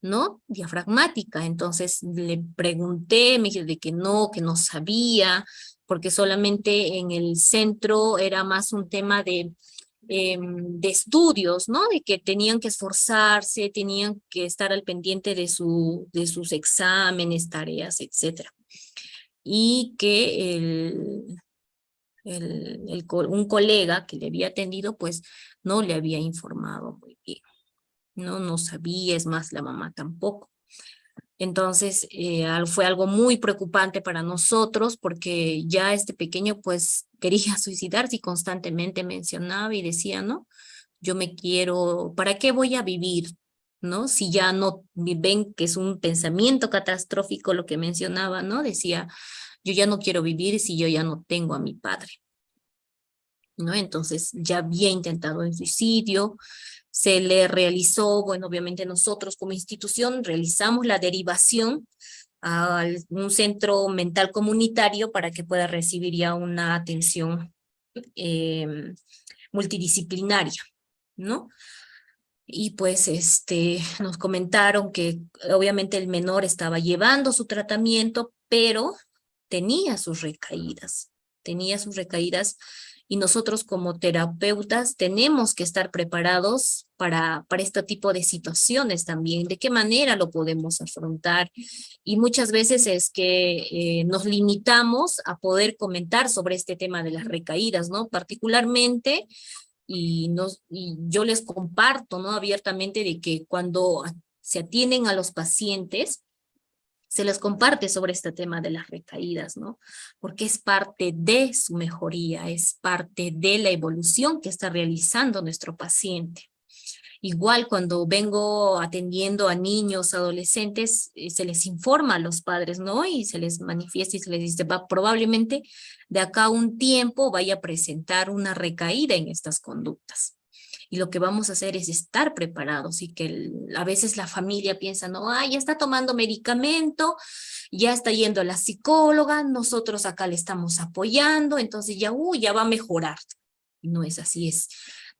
¿no? Diafragmática. Entonces le pregunté, me dijo de que no sabía, porque solamente en el centro era más un tema de estudios, ¿no? De que tenían que esforzarse, tenían que estar al pendiente de sus exámenes, tareas, etcétera. Y que un colega que le había atendido, pues no le había informado muy bien. No sabía, es más, la mamá tampoco. Entonces, fue algo muy preocupante para nosotros porque ya este pequeño pues quería suicidarse y constantemente mencionaba y decía, ¿no? Yo me quiero, ¿para qué voy a vivir? ¿No? Si ya no ven que es un pensamiento catastrófico lo que mencionaba, ¿no? Decía, yo ya no quiero vivir si yo ya no tengo a mi padre, ¿no? Entonces ya había intentado el suicidio, se le realizó, bueno, obviamente nosotros como institución realizamos la derivación a un centro mental comunitario para que pueda recibir ya una atención multidisciplinaria, ¿no? Y pues nos comentaron que obviamente el menor estaba llevando su tratamiento, pero tenía sus recaídas y nosotros como terapeutas tenemos que estar preparados para este tipo de situaciones también, de qué manera lo podemos afrontar. Y muchas veces es que nos limitamos a poder comentar sobre este tema de las recaídas, ¿no? Particularmente, y yo les comparto, ¿no? Abiertamente de que cuando se atienden a los pacientes, se les comparte sobre este tema de las recaídas, ¿no? Porque es parte de su mejoría, es parte de la evolución que está realizando nuestro paciente. Igual cuando vengo atendiendo a niños, adolescentes, se les informa a los padres, ¿no? Y se les manifiesta y se les dice, probablemente de acá a un tiempo vaya a presentar una recaída en estas conductas. Y lo que vamos a hacer es estar preparados y que a veces la familia piensa, no, ya está tomando medicamento, ya está yendo a la psicóloga, nosotros acá le estamos apoyando, entonces ya va a mejorar. No es así, es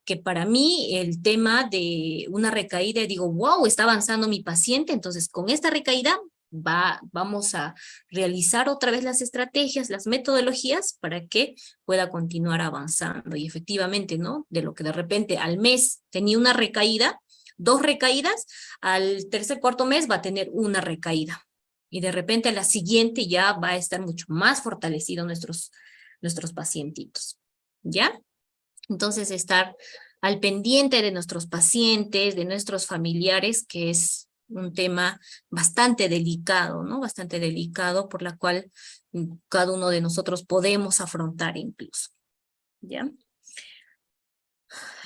que para mí el tema de una recaída, digo, wow, está avanzando mi paciente, entonces con esta recaída vamos a realizar otra vez las estrategias, las metodologías para que pueda continuar avanzando. Y efectivamente, ¿no? De lo que de repente al mes tenía una recaída, 2 recaídas, al tercer, cuarto mes va a tener una recaída. Y de repente a la siguiente ya va a estar mucho más fortalecido nuestros pacientitos. ¿Ya? Entonces estar al pendiente de nuestros pacientes, de nuestros familiares, que es un tema bastante delicado, ¿no? Bastante delicado por la cual cada uno de nosotros podemos afrontar incluso. ¿Ya?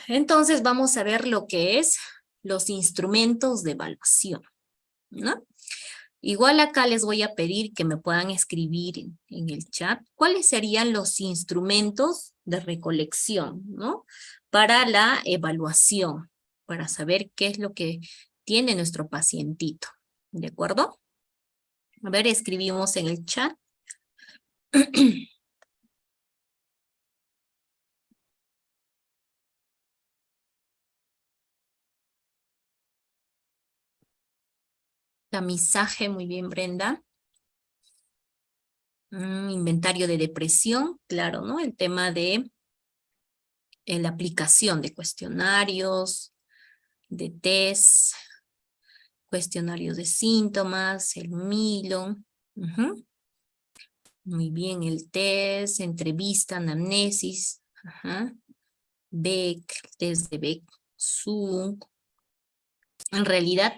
Entonces vamos a ver lo que es los instrumentos de evaluación, ¿no? Igual acá les voy a pedir que me puedan escribir en el chat cuáles serían los instrumentos de recolección, ¿no? Para la evaluación, para saber qué es lo que tiene nuestro pacientito, ¿de acuerdo? A ver, escribimos en el chat. Tamizaje, muy bien, Brenda. Inventario de depresión, claro, ¿no? El tema de la aplicación de cuestionarios, de test, cuestionarios de síntomas, el Milo. Muy bien, el test, entrevista, anamnesis, Beck, test de Beck, Zoom. En realidad,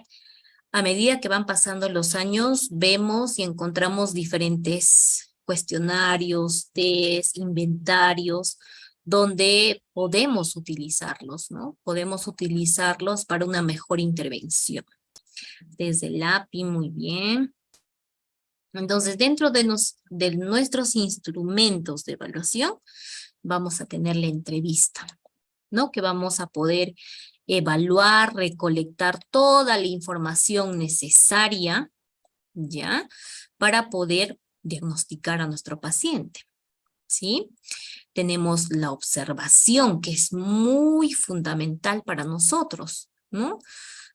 a medida que van pasando los años, vemos y encontramos diferentes cuestionarios, test, inventarios, donde podemos utilizarlos, ¿no? Podemos utilizarlos para una mejor intervención. Desde el API, muy bien. Entonces, dentro de nuestros instrumentos de evaluación, vamos a tener la entrevista, ¿no? Que vamos a poder evaluar, recolectar toda la información necesaria, ¿ya? Para poder diagnosticar a nuestro paciente, ¿sí? Tenemos la observación, que es muy fundamental para nosotros, ¿no?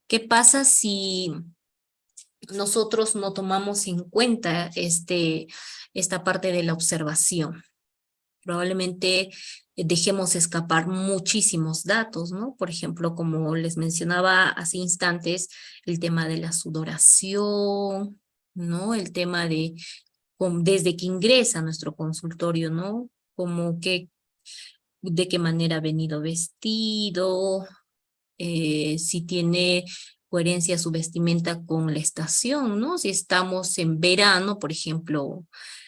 ¿Qué pasa si nosotros no tomamos en cuenta esta parte de la observación? Probablemente dejemos escapar muchísimos datos, ¿no? Por ejemplo, como les mencionaba hace instantes, el tema de la sudoración, ¿no? El tema de desde que ingresa a nuestro consultorio, ¿no? Como que, de qué manera ha venido vestido, si tiene coherencia su vestimenta con la estación, ¿no? Si estamos en verano, por ejemplo,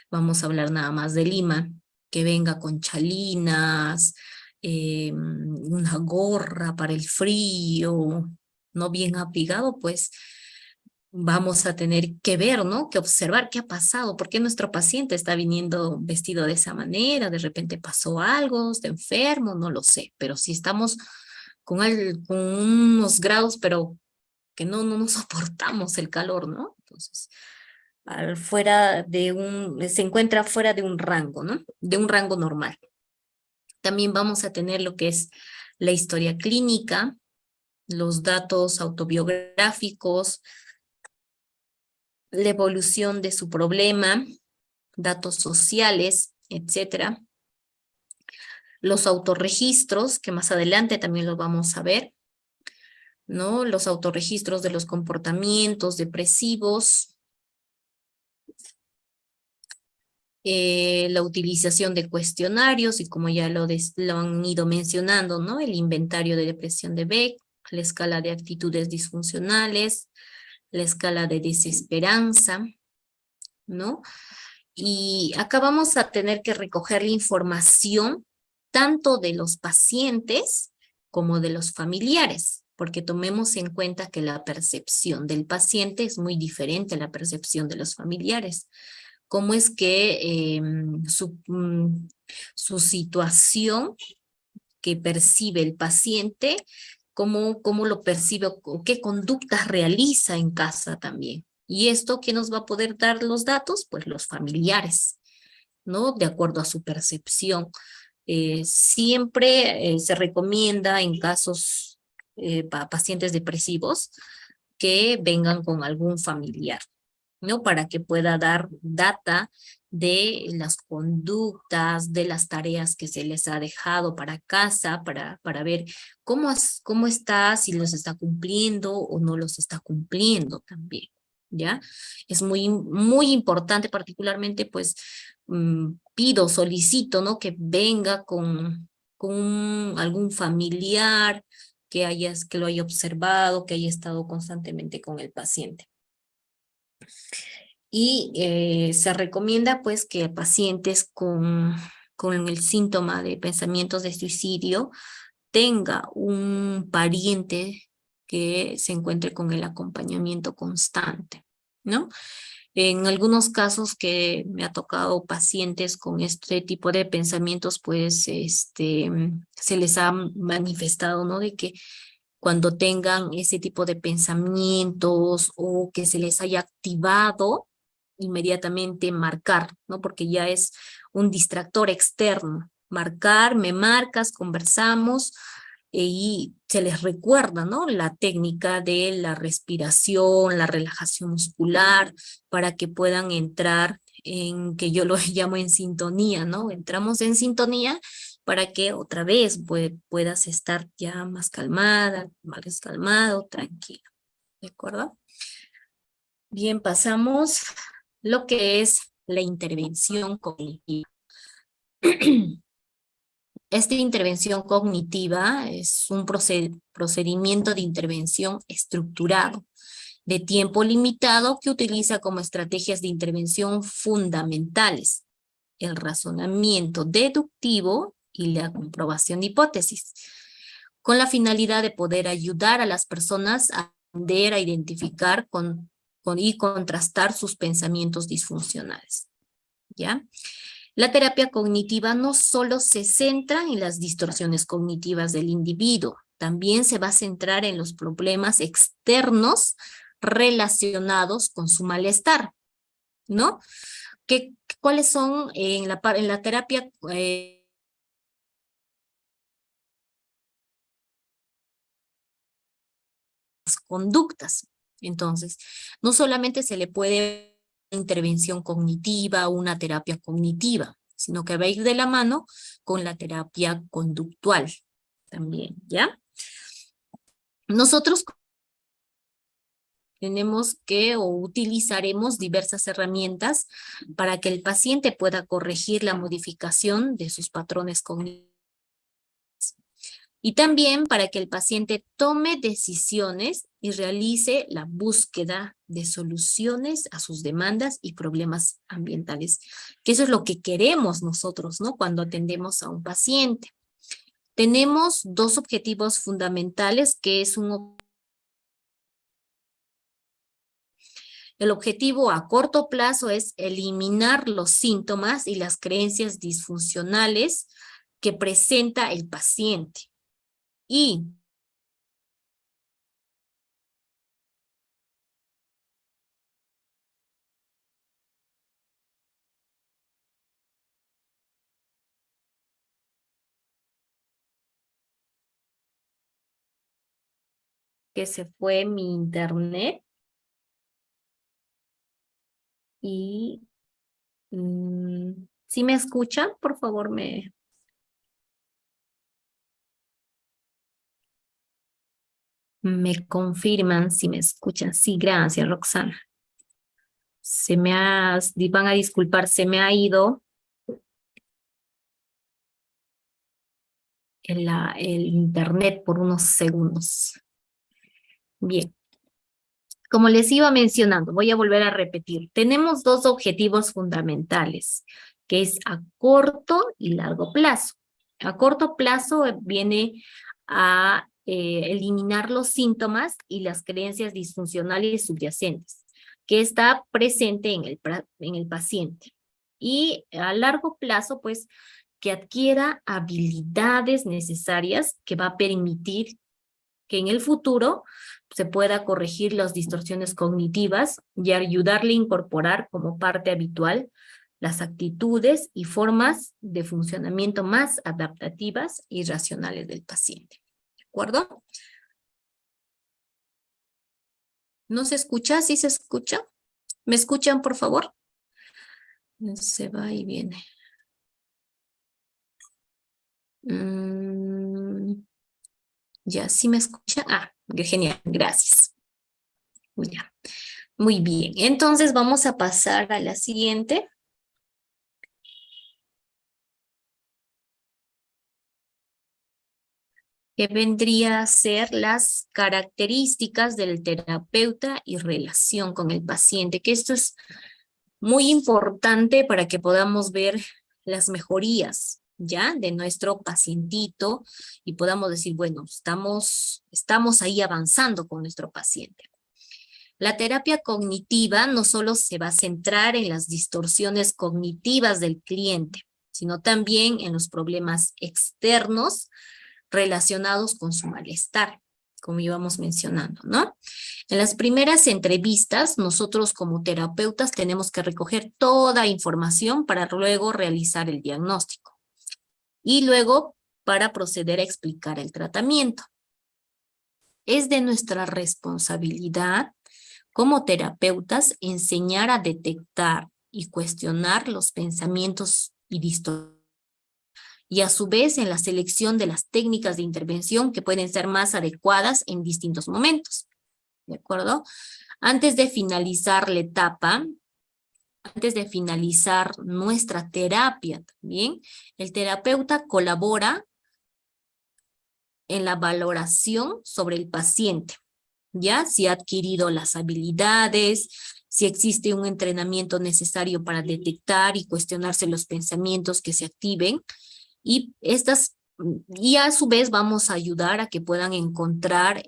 vamos a hablar nada más de Lima, que venga con chalinas, una gorra para el frío, no bien abrigado, pues vamos a tener que ver, ¿no? Que observar qué ha pasado, por qué nuestro paciente está viniendo vestido de esa manera, de repente pasó algo, está enfermo, no lo sé, pero si estamos con unos grados, pero que no nos soportamos el calor, ¿no? Entonces, se encuentra fuera de un rango, ¿no? De un rango normal. También vamos a tener lo que es la historia clínica, los datos autobiográficos, la evolución de su problema, datos sociales, etcétera. Los autorregistros, que más adelante también los vamos a ver, ¿no? Los autorregistros de los comportamientos depresivos, la utilización de cuestionarios y como ya lo han ido mencionando, ¿no? El inventario de depresión de Beck, la escala de actitudes disfuncionales, la escala de desesperanza, ¿no? Y acá vamos a tener que recoger la información tanto de los pacientes como de los familiares, porque tomemos en cuenta que la percepción del paciente es muy diferente a la percepción de los familiares. Cómo es que su situación que percibe el paciente, cómo lo percibe o qué conductas realiza en casa también. Y esto, ¿quién nos va a poder dar los datos? Pues los familiares, ¿no? De acuerdo a su percepción. Siempre se recomienda en casos para pacientes depresivos que vengan con algún familiar, ¿no? Para que pueda dar data de las conductas, de las tareas que se les ha dejado para casa, para ver cómo está, si los está cumpliendo o no los está cumpliendo también, ¿ya? Es muy importante, particularmente, pues, solicito, ¿no? Que venga con algún familiar que lo haya observado, que haya estado constantemente con el paciente. Y se recomienda pues que pacientes con el síntoma de pensamientos de suicidio tenga un pariente que se encuentre con el acompañamiento constante, ¿no? En algunos casos que me ha tocado pacientes con este tipo de pensamientos, pues se les ha manifestado, ¿no? De que cuando tengan ese tipo de pensamientos o que se les haya activado, inmediatamente marcar, ¿no? Porque ya es un distractor externo. Marcar, me marcas, conversamos y se les recuerda, ¿no? La técnica de la respiración, la relajación muscular, para que puedan entrar en, que yo lo llamo en sintonía, ¿no? Entramos en sintonía para que otra vez puedas estar ya más calmada, más calmado, tranquilo, ¿de acuerdo? Bien, pasamos lo que es la intervención cognitiva. Esta intervención cognitiva es un procedimiento de intervención estructurado, de tiempo limitado, que utiliza como estrategias de intervención fundamentales el razonamiento deductivo y la comprobación de hipótesis, con la finalidad de poder ayudar a las personas a aprender a identificar y contrastar sus pensamientos disfuncionales, ¿ya? La terapia cognitiva no solo se centra en las distorsiones cognitivas del individuo, también se va a centrar en los problemas externos relacionados con su malestar, ¿no? ¿Cuáles son en la terapia conductas? Entonces, no solamente se le puede intervención cognitiva, una terapia cognitiva, sino que va a ir de la mano con la terapia conductual también, ¿ya? Nosotros tenemos que o utilizaremos diversas herramientas para que el paciente pueda corregir la modificación de sus patrones cognitivos. Y también para que el paciente tome decisiones y realice la búsqueda de soluciones a sus demandas y problemas ambientales, que eso es lo que queremos nosotros, ¿no? Cuando atendemos a un paciente. Tenemos dos objetivos fundamentales, que es el objetivo a corto plazo es eliminar los síntomas y las creencias disfuncionales que presenta el paciente. Y que se fue mi internet y si me escuchan, por favor me confirman si me escuchan. Sí, gracias, Roxana. Van a disculpar, se me ha ido el internet por unos segundos. Bien. Como les iba mencionando, voy a volver a repetir. Tenemos dos objetivos fundamentales, que es a corto y largo plazo. A corto plazo viene a eliminar los síntomas y las creencias disfuncionales subyacentes, que está presente en el paciente. Y a largo plazo, pues, que adquiera habilidades necesarias que va a permitir que en el futuro se pueda corregir las distorsiones cognitivas y ayudarle a incorporar como parte habitual las actitudes y formas de funcionamiento más adaptativas y racionales del paciente. ¿De acuerdo? ¿No se escucha? ¿Sí se escucha? ¿Me escuchan, por favor? Se va y viene. Ya, ¿sí me escuchan? Ah, genial, gracias. Ya, muy bien. Entonces vamos a pasar a la siguiente. Que vendría a ser las características del terapeuta y relación con el paciente, que esto es muy importante para que podamos ver las mejorías, ¿ya? De nuestro pacientito y podamos decir, bueno, estamos ahí avanzando con nuestro paciente. La terapia cognitiva no solo se va a centrar en las distorsiones cognitivas del cliente, sino también en los problemas externos relacionados con su malestar, como íbamos mencionando, ¿no? En las primeras entrevistas, nosotros como terapeutas tenemos que recoger toda información para luego realizar el diagnóstico y luego para proceder a explicar el tratamiento. Es de nuestra responsabilidad como terapeutas enseñar a detectar y cuestionar los pensamientos y distorsiones y a su vez en la selección de las técnicas de intervención que pueden ser más adecuadas en distintos momentos. ¿De acuerdo? Antes de finalizar la etapa, antes de finalizar nuestra terapia también, el terapeuta colabora en la valoración sobre el paciente, ¿ya? Si ha adquirido las habilidades, si existe un entrenamiento necesario para detectar y cuestionarse los pensamientos que se activen, y a su vez vamos a ayudar a que puedan encontrar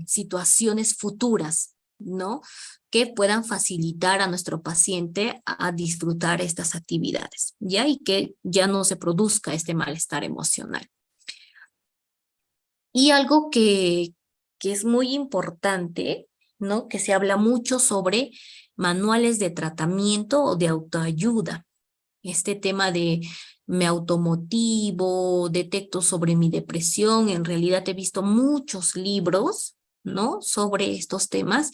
situaciones futuras, ¿no? Que puedan facilitar a nuestro paciente a disfrutar estas actividades, ¿ya? Y que ya no se produzca este malestar emocional. Y algo que es muy importante, ¿no? Que se habla mucho sobre manuales de tratamiento o de autoayuda. Este tema de me automotivo, detecto sobre mi depresión, en realidad he visto muchos libros, ¿no? Sobre estos temas,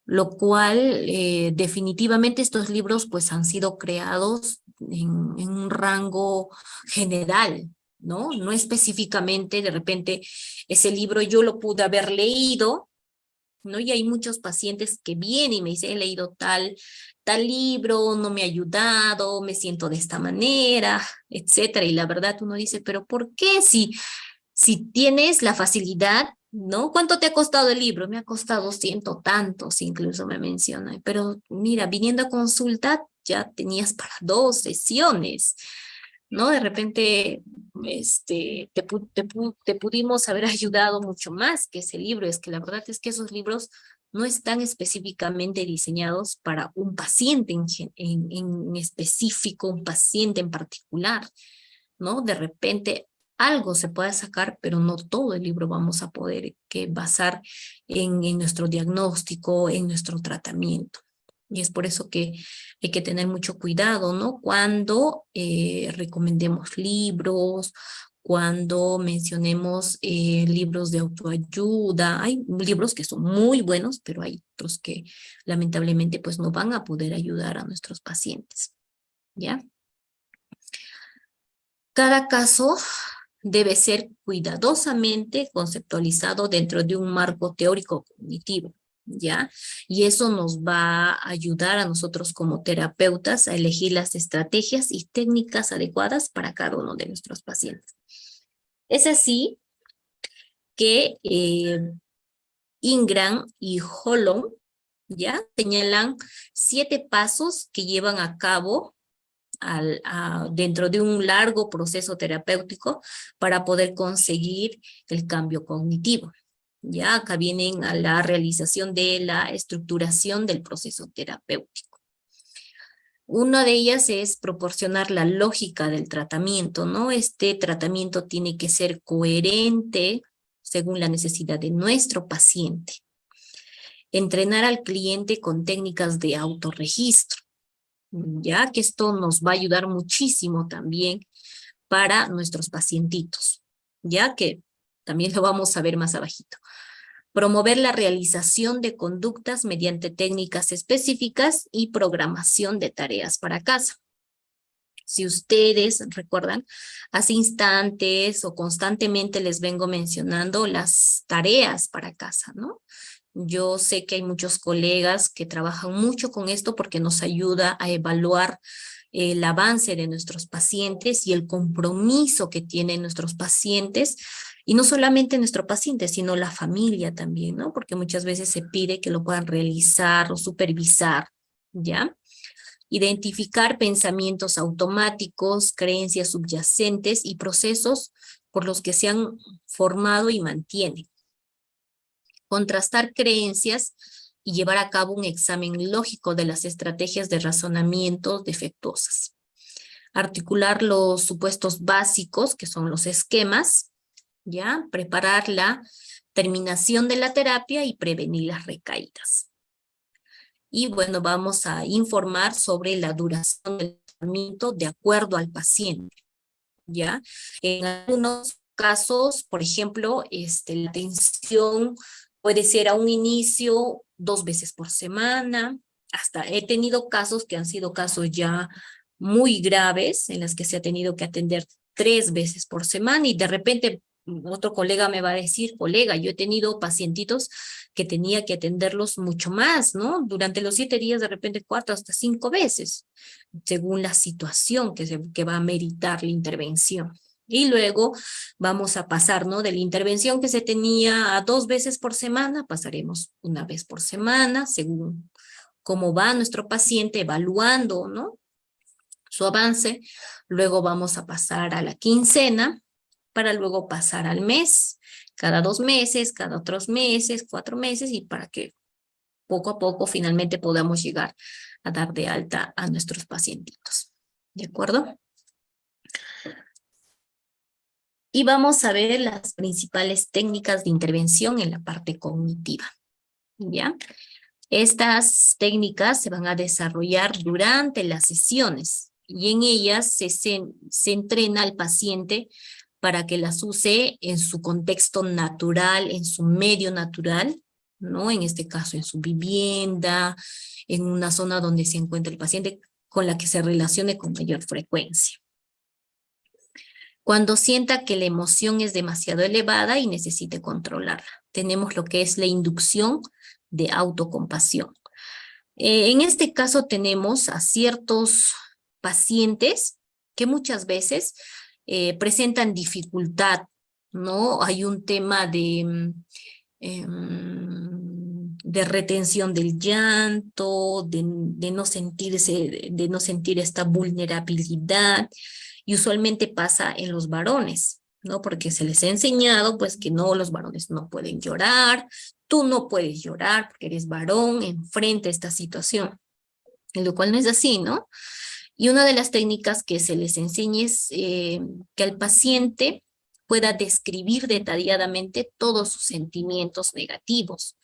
lo cual definitivamente estos libros pues han sido creados en un rango general, ¿no? No específicamente, de repente, ese libro yo lo pude haber leído, ¿no? Y hay muchos pacientes que vienen y me dicen, he leído tal libro, no me ha ayudado, me siento de esta manera, etcétera. Y la verdad uno dice, pero ¿por qué? Si tienes la facilidad, ¿no? ¿Cuánto te ha costado el libro? Me ha costado ciento tantos, incluso me menciona. Pero mira, viniendo a consulta ya tenías para 2 sesiones, ¿no? De repente te pudimos haber ayudado mucho más que ese libro. Es que la verdad es que esos libros no están específicamente diseñados para un paciente en específico, un paciente en particular, ¿no? De repente algo se puede sacar, pero no todo el libro vamos a poder basar en nuestro diagnóstico, en nuestro tratamiento. Y es por eso que hay que tener mucho cuidado, ¿no? Cuando recomendemos libros, cuando mencionemos libros de autoayuda. Hay libros que son muy buenos, pero hay otros que lamentablemente pues no van a poder ayudar a nuestros pacientes, ¿ya? Cada caso debe ser cuidadosamente conceptualizado dentro de un marco teórico cognitivo, ¿ya? Y eso nos va a ayudar a nosotros como terapeutas a elegir las estrategias y técnicas adecuadas para cada uno de nuestros pacientes. Es así que Ingram y Holland, ¿ya? Señalan 7 pasos que llevan a cabo dentro de un largo proceso terapéutico para poder conseguir el cambio cognitivo. Ya acá vienen a la realización de la estructuración del proceso terapéutico. Una de ellas es proporcionar la lógica del tratamiento, ¿no? Este tratamiento tiene que ser coherente según la necesidad de nuestro paciente. Entrenar al cliente con técnicas de autorregistro, ya que esto nos va a ayudar muchísimo también para nuestros pacientitos, ya que también lo vamos a ver más abajito. Promover la realización de conductas mediante técnicas específicas y programación de tareas para casa. Si ustedes recuerdan, hace instantes o constantemente les vengo mencionando las tareas para casa, ¿no? Yo sé que hay muchos colegas que trabajan mucho con esto porque nos ayuda a evaluar el avance de nuestros pacientes y el compromiso que tienen nuestros pacientes, y no solamente nuestro paciente, sino la familia también, ¿no? Porque muchas veces se pide que lo puedan realizar o supervisar, ¿ya? Identificar pensamientos automáticos, creencias subyacentes y procesos por los que se han formado y mantienen. Contrastar creencias y llevar a cabo un examen lógico de las estrategias de razonamiento defectuosas. Articular los supuestos básicos, que son los esquemas, ¿ya? Preparar la terminación de la terapia y prevenir las recaídas. Y bueno, vamos a informar sobre la duración del tratamiento de acuerdo al paciente, ¿ya? En algunos casos, por ejemplo, la atención puede ser a un inicio 2 veces por semana. Hasta he tenido casos que han sido casos ya muy graves en las que se ha tenido que atender 3 veces por semana, y de repente otro colega me va a decir, colega, yo he tenido pacientitos que tenía que atenderlos mucho más, ¿no? Durante los 7 días, de repente 4 hasta 5 veces, según la situación que va a meritar la intervención. Y luego vamos a pasar, ¿no? De la intervención que se tenía a 2 veces por semana, pasaremos 1 vez por semana, según cómo va nuestro paciente, evaluando, ¿no? Su avance. Luego vamos a pasar a la quincena, para luego pasar al mes, cada 2 meses, cada otros meses, 4 meses, y para que poco a poco finalmente podamos llegar a dar de alta a nuestros pacientitos. ¿De acuerdo? Y vamos a ver las principales técnicas de intervención en la parte cognitiva, ¿ya? Estas técnicas se van a desarrollar durante las sesiones y en ellas se entrena al paciente para que las use en su contexto natural, en su medio natural, ¿no? En este caso, en su vivienda, en una zona donde se encuentra el paciente, con la que se relacione con mayor frecuencia. Cuando sienta que la emoción es demasiado elevada y necesite controlarla, tenemos lo que es la inducción de autocompasión. En este caso tenemos a ciertos pacientes que muchas veces presentan dificultad, ¿no? Hay un tema de retención del llanto, de no sentir esta vulnerabilidad, y usualmente pasa en los varones, ¿no? Porque se les ha enseñado, pues, que no, los varones no pueden llorar, tú no puedes llorar porque eres varón, enfrenta esta situación, lo cual no es así, ¿no? Y una de las técnicas que se les enseña es que el paciente pueda describir detalladamente todos sus sentimientos negativos,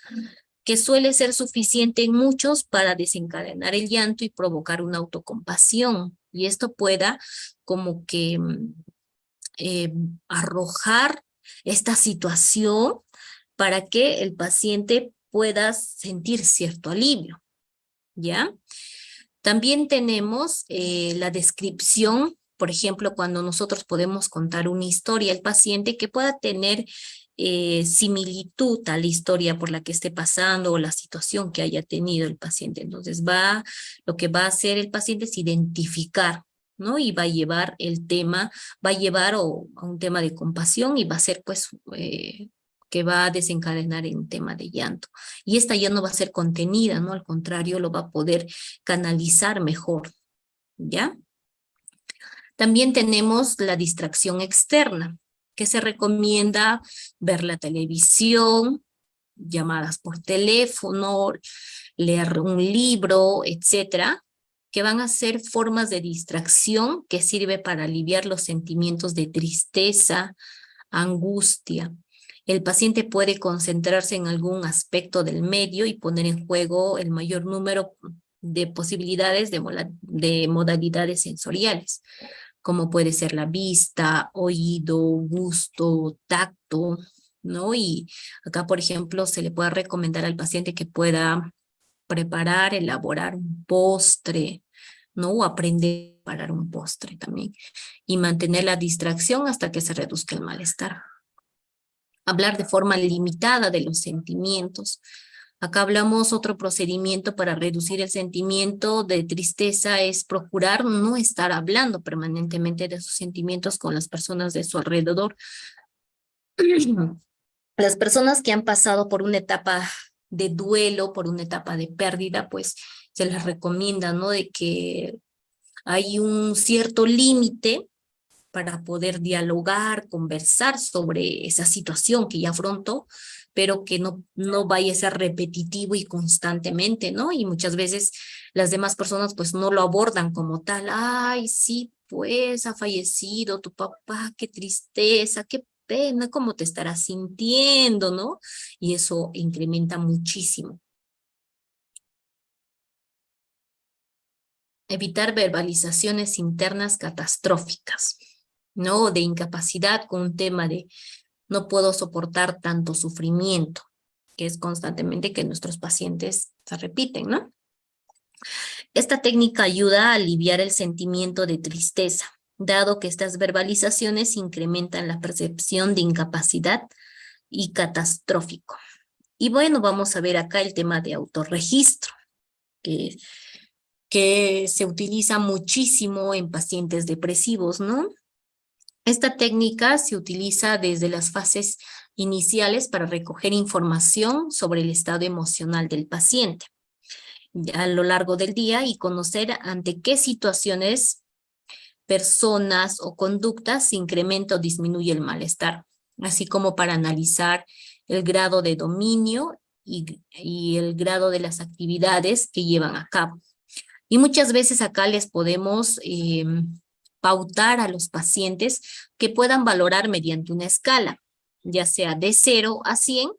que suele ser suficiente en muchos para desencadenar el llanto y provocar una autocompasión. Y esto pueda como que arrojar esta situación para que el paciente pueda sentir cierto alivio, ¿ya? También tenemos la descripción, por ejemplo, cuando nosotros podemos contar una historia al paciente que pueda tener similitud a la historia por la que esté pasando o la situación que haya tenido el paciente. Entonces lo que va a hacer el paciente es identificar, ¿no? Y va a llevar el tema, va a llevar a un tema de compasión y va a ser pues que va a desencadenar en un tema de llanto. Y esta ya no va a ser contenida, ¿no? Al contrario, lo va a poder canalizar mejor, ¿ya? También tenemos la distracción externa, que se recomienda ver la televisión, llamadas por teléfono, leer un libro, etcétera, que van a ser formas de distracción que sirve para aliviar los sentimientos de tristeza, angustia. El paciente puede concentrarse en algún aspecto del medio y poner en juego el mayor número de posibilidades de modalidades sensoriales, como puede ser la vista, oído, gusto, tacto, ¿no? Y acá, por ejemplo, se le puede recomendar al paciente que pueda preparar, elaborar un postre, ¿no? O aprender a preparar un postre también. Y mantener la distracción hasta que se reduzca el malestar. Hablar de forma limitada de los sentimientos. Acá hablamos otro procedimiento para reducir el sentimiento de tristeza es procurar no estar hablando permanentemente de sus sentimientos con las personas de su alrededor. Las personas que han pasado por una etapa de duelo, por una etapa de pérdida, pues se les recomienda, ¿no? De que hay un cierto límite para poder dialogar, conversar sobre esa situación que ya afrontó, pero que no vaya a ser repetitivo y constantemente, ¿no? Y muchas veces las demás personas pues no lo abordan como tal. Ay, sí, pues ha fallecido tu papá, qué tristeza, qué pena, cómo te estarás sintiendo, ¿no? Y eso incrementa muchísimo. Evitar verbalizaciones internas catastróficas, ¿no? De incapacidad con un tema de no puedo soportar tanto sufrimiento, que es constantemente que nuestros pacientes se repiten, ¿no? Esta técnica ayuda a aliviar el sentimiento de tristeza, dado que estas verbalizaciones incrementan la percepción de incapacidad y catastrófico. Y bueno, vamos a ver acá el tema de autorregistro, que se utiliza muchísimo en pacientes depresivos, ¿no? Esta técnica se utiliza desde las fases iniciales para recoger información sobre el estado emocional del paciente a lo largo del día y conocer ante qué situaciones, personas o conductas se incrementa o disminuye el malestar, así como para analizar el grado de dominio y el grado de las actividades que llevan a cabo. Y muchas veces acá les podemos pautar a los pacientes que puedan valorar mediante una escala, ya sea de 0 a 100,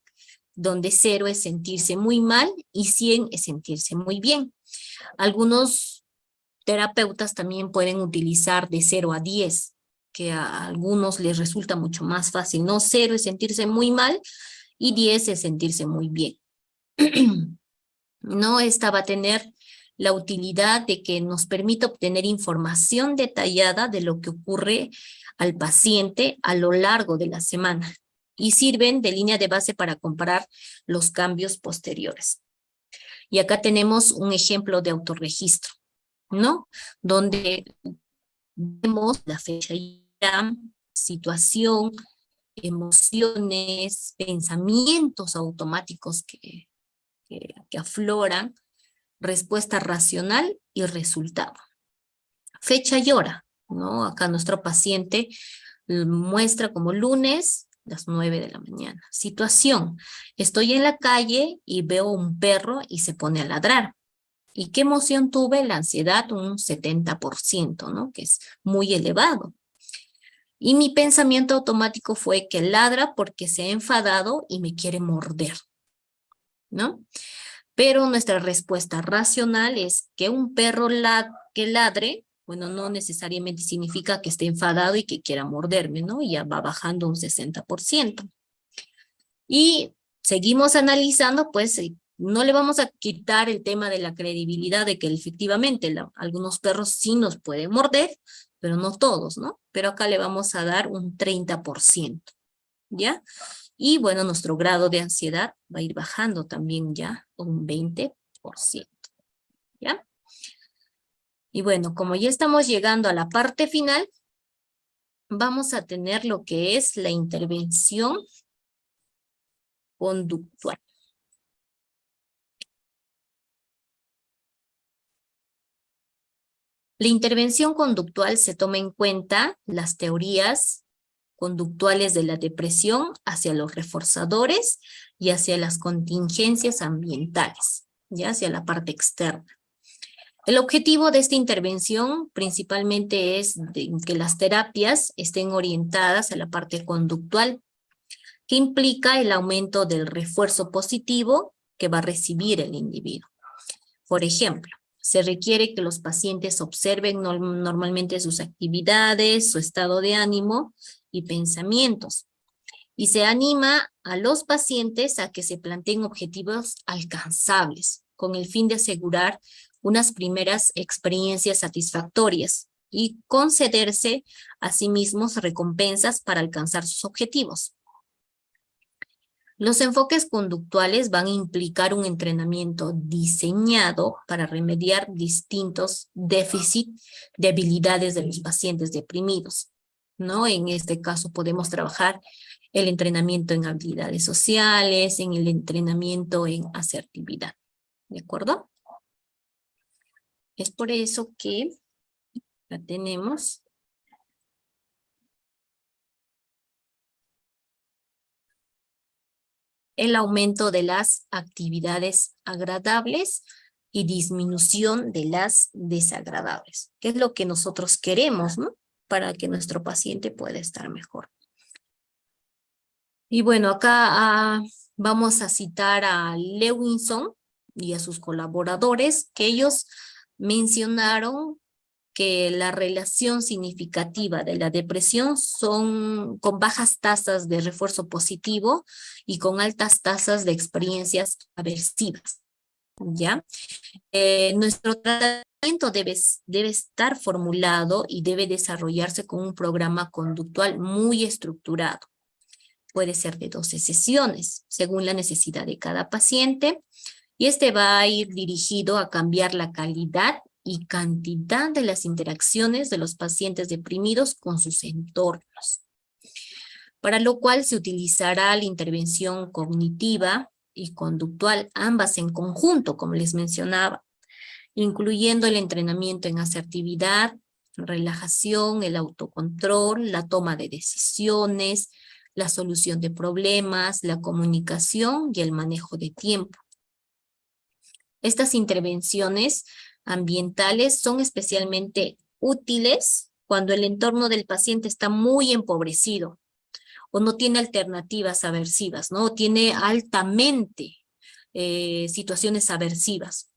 donde 0 es sentirse muy mal y 100 es sentirse muy bien. Algunos terapeutas también pueden utilizar de 0 a 10, que a algunos les resulta mucho más fácil, ¿no? 0 es sentirse muy mal y 10 es sentirse muy bien. No, esta va a tener la utilidad de que nos permite obtener información detallada de lo que ocurre al paciente a lo largo de la semana y sirven de línea de base para comparar los cambios posteriores. Y acá tenemos un ejemplo de autorregistro, ¿no? Donde vemos la fecha y la situación, emociones, pensamientos automáticos que afloran, respuesta racional y resultado. Fecha y hora, ¿no? Acá nuestro paciente muestra como lunes, las 9 de la mañana. Situación, estoy en la calle y veo un perro y se pone a ladrar. ¿Y qué emoción tuve? La ansiedad, un 70%, ¿no? Que es muy elevado. Y mi pensamiento automático fue que ladra porque se ha enfadado y me quiere morder, ¿no? Pero nuestra respuesta racional es que un perro que ladre, bueno, no necesariamente significa que esté enfadado y que quiera morderme, ¿no? Y ya va bajando un 60%. Y seguimos analizando, pues no le vamos a quitar el tema de la credibilidad de que efectivamente algunos perros sí nos pueden morder, pero no todos, ¿no? Pero acá le vamos a dar un 30%, ¿ya? Y bueno, nuestro grado de ansiedad va a ir bajando también ya un 20%, ¿ya? Y bueno, como ya estamos llegando a la parte final, vamos a tener lo que es la intervención conductual. La intervención conductual se toma en cuenta las teorías conductuales de la depresión hacia los reforzadores y hacia las contingencias ambientales, ya hacia la parte externa. El objetivo de esta intervención principalmente es que las terapias estén orientadas a la parte conductual, que implica el aumento del refuerzo positivo que va a recibir el individuo. Por ejemplo, se requiere que los pacientes observen normalmente sus actividades, su estado de ánimo y pensamientos. Y se anima a los pacientes a que se planteen objetivos alcanzables con el fin de asegurar unas primeras experiencias satisfactorias y concederse a sí mismos recompensas para alcanzar sus objetivos. Los enfoques conductuales van a implicar un entrenamiento diseñado para remediar distintos déficits de habilidades de los pacientes deprimidos, ¿no? En este caso podemos trabajar el entrenamiento en habilidades sociales, en el entrenamiento en asertividad, ¿de acuerdo? Es por eso que la tenemos. El aumento de las actividades agradables y disminución de las desagradables, que es lo que nosotros queremos, ¿no? Para que nuestro paciente pueda estar mejor. Y bueno, acá vamos a citar a Lewinson y a sus colaboradores, que ellos mencionaron que la relación significativa de la depresión son con bajas tasas de refuerzo positivo y con altas tasas de experiencias aversivas, ¿ya? Nuestro tratamiento debe estar formulado y debe desarrollarse con un programa conductual muy estructurado. Puede ser de 12 sesiones, según la necesidad de cada paciente, y este va a ir dirigido a cambiar la calidad y cantidad de las interacciones de los pacientes deprimidos con sus entornos, para lo cual se utilizará la intervención cognitiva y conductual, ambas en conjunto, como les mencionaba, incluyendo el entrenamiento en asertividad, relajación, el autocontrol, la toma de decisiones, la solución de problemas, la comunicación y el manejo de tiempo. Estas intervenciones ambientales son especialmente útiles cuando el entorno del paciente está muy empobrecido o no tiene alternativas aversivas, ¿no? O tiene altamente situaciones aversivas.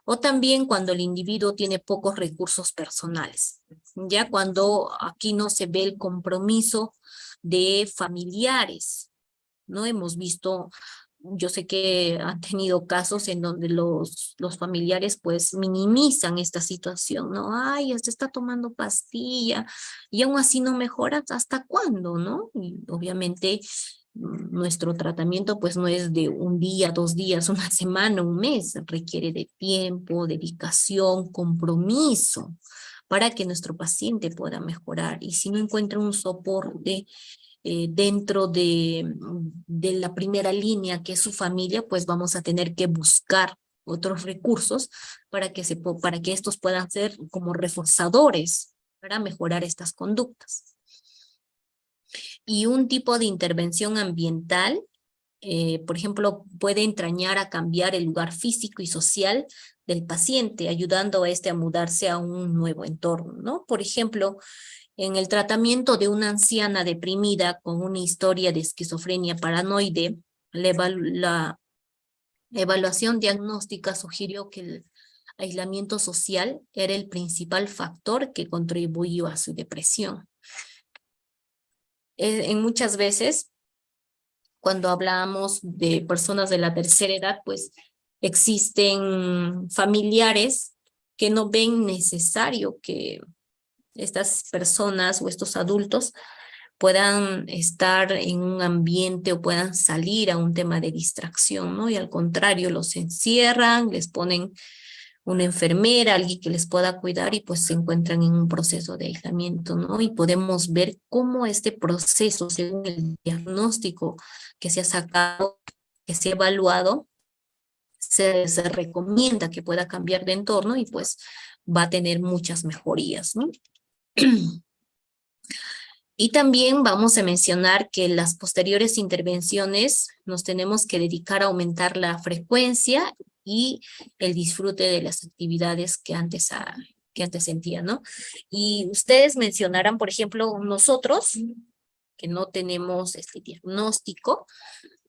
O también cuando el individuo tiene pocos recursos personales. Ya cuando aquí no se ve el compromiso de familiares, ¿no? Hemos visto, yo sé que han tenido casos en donde los familiares pues minimizan esta situación, ¿no? Ay, este está tomando pastilla y aún así no mejora, ¿hasta cuándo, no? Y obviamente nuestro tratamiento pues no es de un día, 2 días, una semana, un mes, requiere de tiempo, dedicación, compromiso para que nuestro paciente pueda mejorar. Y si no encuentra un soporte dentro de la primera línea, que es su familia, pues vamos a tener que buscar otros recursos para que estos puedan ser como reforzadores para mejorar estas conductas. Y un tipo de intervención ambiental, por ejemplo, puede entrañar a cambiar el lugar físico y social del paciente, ayudando a este a mudarse a un nuevo entorno, ¿no? Por ejemplo, en el tratamiento de una anciana deprimida con una historia de esquizofrenia paranoide, la evaluación diagnóstica sugirió que el aislamiento social era el principal factor que contribuyó a su depresión. En muchas veces, cuando hablamos de personas de la tercera edad, pues existen familiares que no ven necesario que estas personas o estos adultos puedan estar en un ambiente o puedan salir a un tema de distracción, ¿no? Y al contrario, los encierran, les ponen una enfermera, alguien que les pueda cuidar y pues se encuentran en un proceso de aislamiento, ¿no? Y podemos ver cómo este proceso, según el diagnóstico que se ha sacado, que se ha evaluado, se recomienda que pueda cambiar de entorno y pues va a tener muchas mejorías, ¿no? Y también vamos a mencionar que las posteriores intervenciones nos tenemos que dedicar a aumentar la frecuencia y el disfrute de las actividades que antes sentían, ¿no? Y ustedes mencionarán, por ejemplo, nosotros, que no tenemos este diagnóstico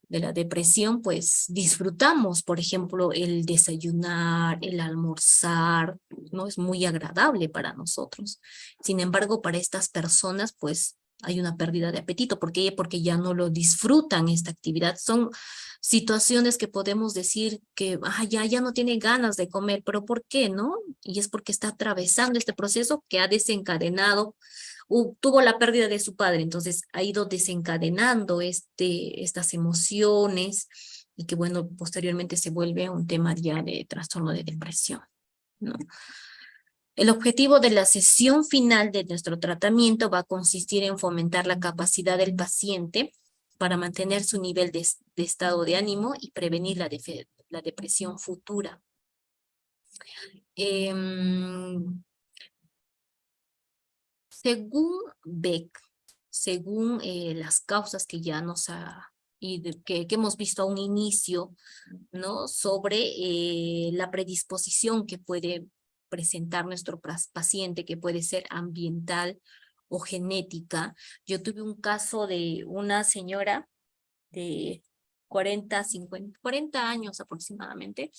de la depresión, pues disfrutamos, por ejemplo, el desayunar, el almorzar, ¿no? Es muy agradable para nosotros. Sin embargo, para estas personas, pues hay una pérdida de apetito. ¿Por qué? Porque ya no lo disfrutan esta actividad. Son situaciones que podemos decir que ya no tiene ganas de comer, pero ¿por qué no? Y es porque está atravesando este proceso que ha desencadenado, tuvo la pérdida de su padre, entonces ha ido desencadenando estas emociones y que bueno, posteriormente se vuelve un tema ya de trastorno de depresión, ¿no? El objetivo de la sesión final de nuestro tratamiento va a consistir en fomentar la capacidad del paciente para mantener su nivel de estado de ánimo y prevenir la depresión futura. Según Beck, según las causas que ya que hemos visto a un inicio, ¿no? Sobre la predisposición que puede presentar nuestro paciente, que puede ser ambiental o genética. Yo tuve un caso de una señora de 40 años aproximadamente,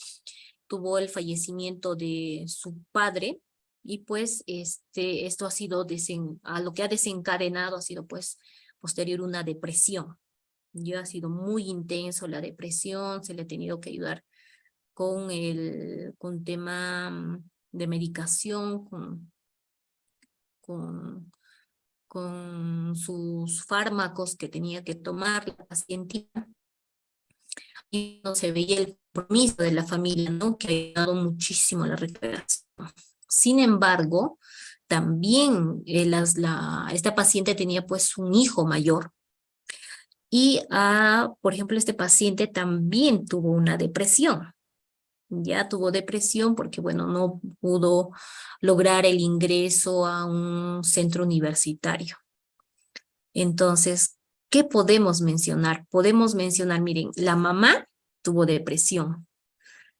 tuvo el fallecimiento de su padre, y pues esto ha sido, a lo que ha desencadenado ha sido pues posterior una depresión. Ya ha sido muy intenso la depresión, se le ha tenido que ayudar con tema de medicación, con sus fármacos que tenía que tomar la paciente, y no se veía el compromiso de la familia, ¿no? Que ha ayudado muchísimo a la recuperación. Sin embargo, también esta paciente tenía pues un hijo mayor, y por ejemplo, este paciente también tuvo una depresión. Ya tuvo depresión porque, bueno, no pudo lograr el ingreso a un centro universitario. Entonces, ¿qué podemos mencionar? Podemos mencionar, miren, la mamá tuvo depresión,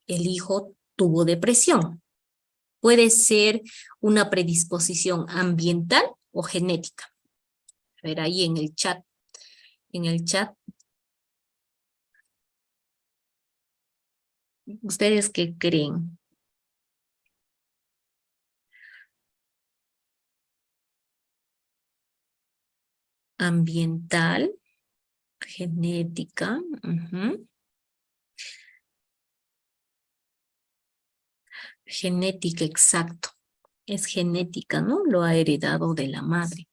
el hijo tuvo depresión. Puede ser una predisposición ambiental o genética. A ver, ahí en el chat, ¿ustedes qué creen? Ambiental, genética. Genética, exacto. Es genética, ¿no? Lo ha heredado de la madre.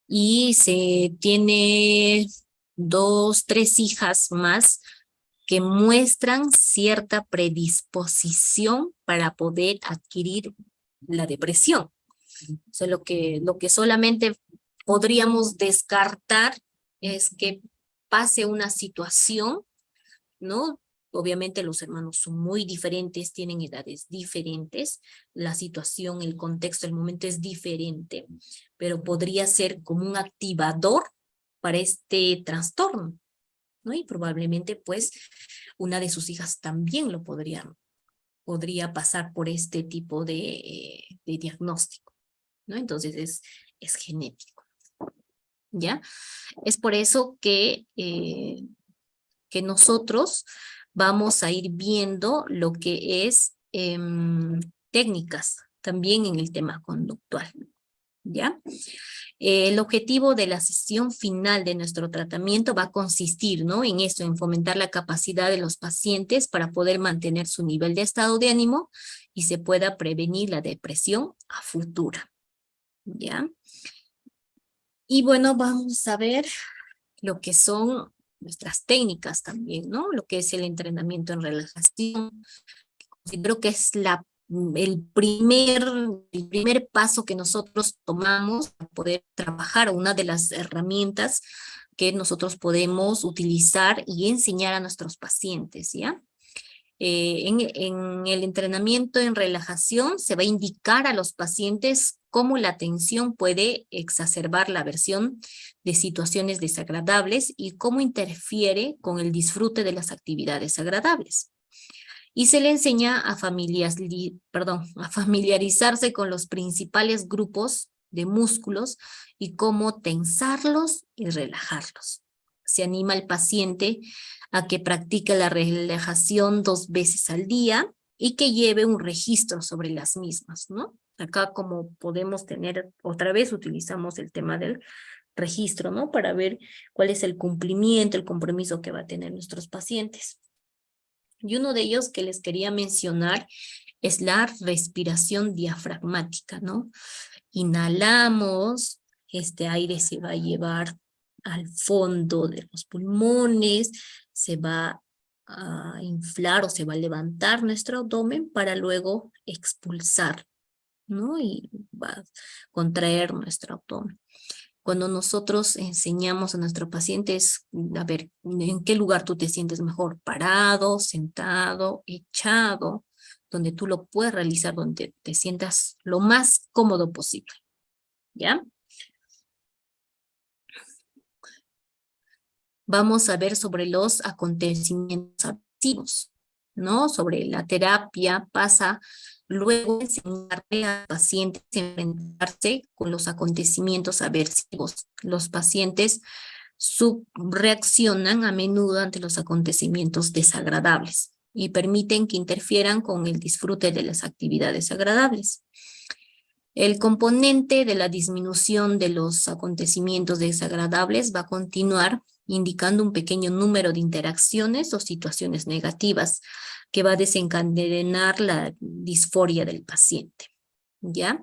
Y se tiene 2, 3 hijas más que muestran cierta predisposición para poder adquirir la depresión. O sea, lo que solamente podríamos descartar es que pase una situación, ¿no? Obviamente los hermanos son muy diferentes, tienen edades diferentes, la situación, el contexto, el momento es diferente, pero podría ser como un activador para este trastorno, ¿no? Y probablemente pues una de sus hijas también podría pasar por este tipo de diagnóstico, ¿no? Entonces es genético, ¿ya? Es por eso que nosotros vamos a ir viendo lo que es técnicas también en el tema conductual, ¿ya? El objetivo de la sesión final de nuestro tratamiento va a consistir, ¿no? En esto, en fomentar la capacidad de los pacientes para poder mantener su nivel de estado de ánimo y se pueda prevenir la depresión a futura, ¿ya? Y bueno, vamos a ver lo que son nuestras técnicas también, ¿no? Lo que es el entrenamiento en relajación. Considero que es el primer paso que nosotros tomamos para poder trabajar, una de las herramientas que nosotros podemos utilizar y enseñar a nuestros pacientes, ¿ya? En el entrenamiento en relajación se va a indicar a los pacientes cómo la tensión puede exacerbar la aversión de situaciones desagradables y cómo interfiere con el disfrute de las actividades agradables. Y se le enseña a familiarizarse con los principales grupos de músculos y cómo tensarlos y relajarlos. Se anima al paciente a que practique la relajación 2 veces al día y que lleve un registro sobre las mismas, ¿no? Acá, como podemos tener, otra vez utilizamos el tema del registro, ¿no? Para ver cuál es el cumplimiento, el compromiso que va a tener nuestros pacientes. Y uno de ellos que les quería mencionar es la respiración diafragmática, ¿no? Inhalamos, este aire se va a llevar al fondo de los pulmones, se va a inflar o se va a levantar nuestro abdomen para luego expulsar, ¿no? Y va a contraer nuestro abdomen. Cuando nosotros enseñamos a nuestros pacientes, a ver, ¿en qué lugar tú te sientes mejor? Parado, sentado, echado, donde tú lo puedes realizar, donde te sientas lo más cómodo posible, ¿ya? Vamos a ver sobre los acontecimientos aversivos, ¿no? Sobre la terapia pasa luego de enseñarle a pacientes a enfrentarse con los acontecimientos aversivos. Los pacientes subreaccionan a menudo ante los acontecimientos desagradables y permiten que interfieran con el disfrute de las actividades agradables. El componente de la disminución de los acontecimientos desagradables va a continuar indicando un pequeño número de interacciones o situaciones negativas que va a desencadenar la disforia del paciente, ¿ya?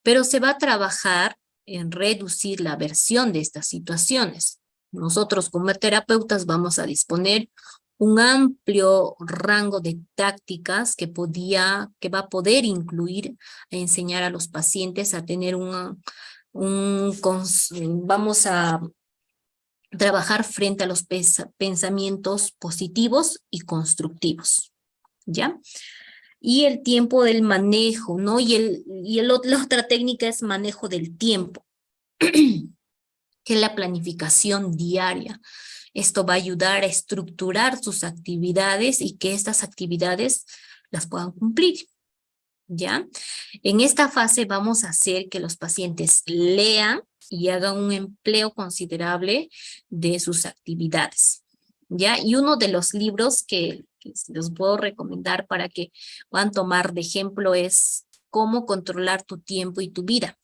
Pero se va a trabajar en reducir la aversión de estas situaciones. Nosotros como terapeutas vamos a disponer un amplio rango de tácticas que va a poder incluir a enseñar a los pacientes a tener vamos a trabajar frente a los pensamientos positivos y constructivos, ¿ya? Y el tiempo del manejo, ¿no? La otra técnica es manejo del tiempo, que es la planificación diaria. Esto va a ayudar a estructurar sus actividades y que estas actividades las puedan cumplir, ¿ya? En esta fase vamos a hacer que los pacientes lean y hagan un empleo considerable de sus actividades, ¿ya? Y uno de los libros que les puedo recomendar para que puedan tomar de ejemplo es Cómo controlar tu tiempo y tu vida,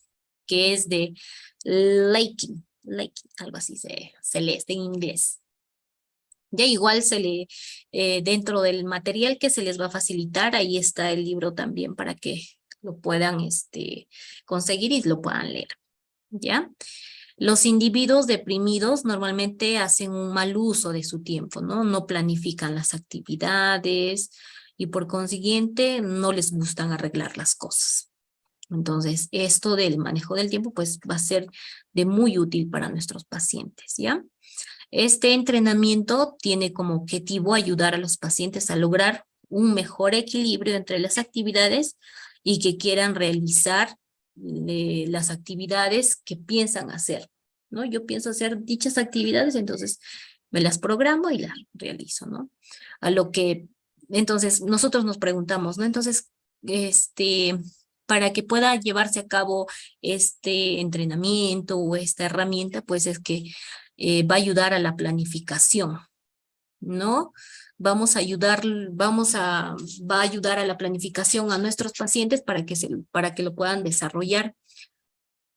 que es de Lakin, algo así se lee, está en inglés. Ya igual dentro del material que se les va a facilitar, ahí está el libro también para que lo puedan conseguir y lo puedan leer, ¿ya? Los individuos deprimidos normalmente hacen un mal uso de su tiempo, ¿no? No planifican las actividades y por consiguiente no les gustan arreglar las cosas. Entonces, esto del manejo del tiempo pues va a ser de muy útil para nuestros pacientes, ¿ya? Este entrenamiento tiene como objetivo ayudar a los pacientes a lograr un mejor equilibrio entre las actividades y que quieran realizar las actividades que piensan hacer, ¿no? Yo pienso hacer dichas actividades, entonces me las programo y las realizo, ¿no? Entonces nosotros nos preguntamos, ¿no? Entonces, para que pueda llevarse a cabo este entrenamiento o esta herramienta, pues es que va a ayudar a la planificación, ¿no? Va a ayudar a la planificación a nuestros pacientes para que lo puedan desarrollar.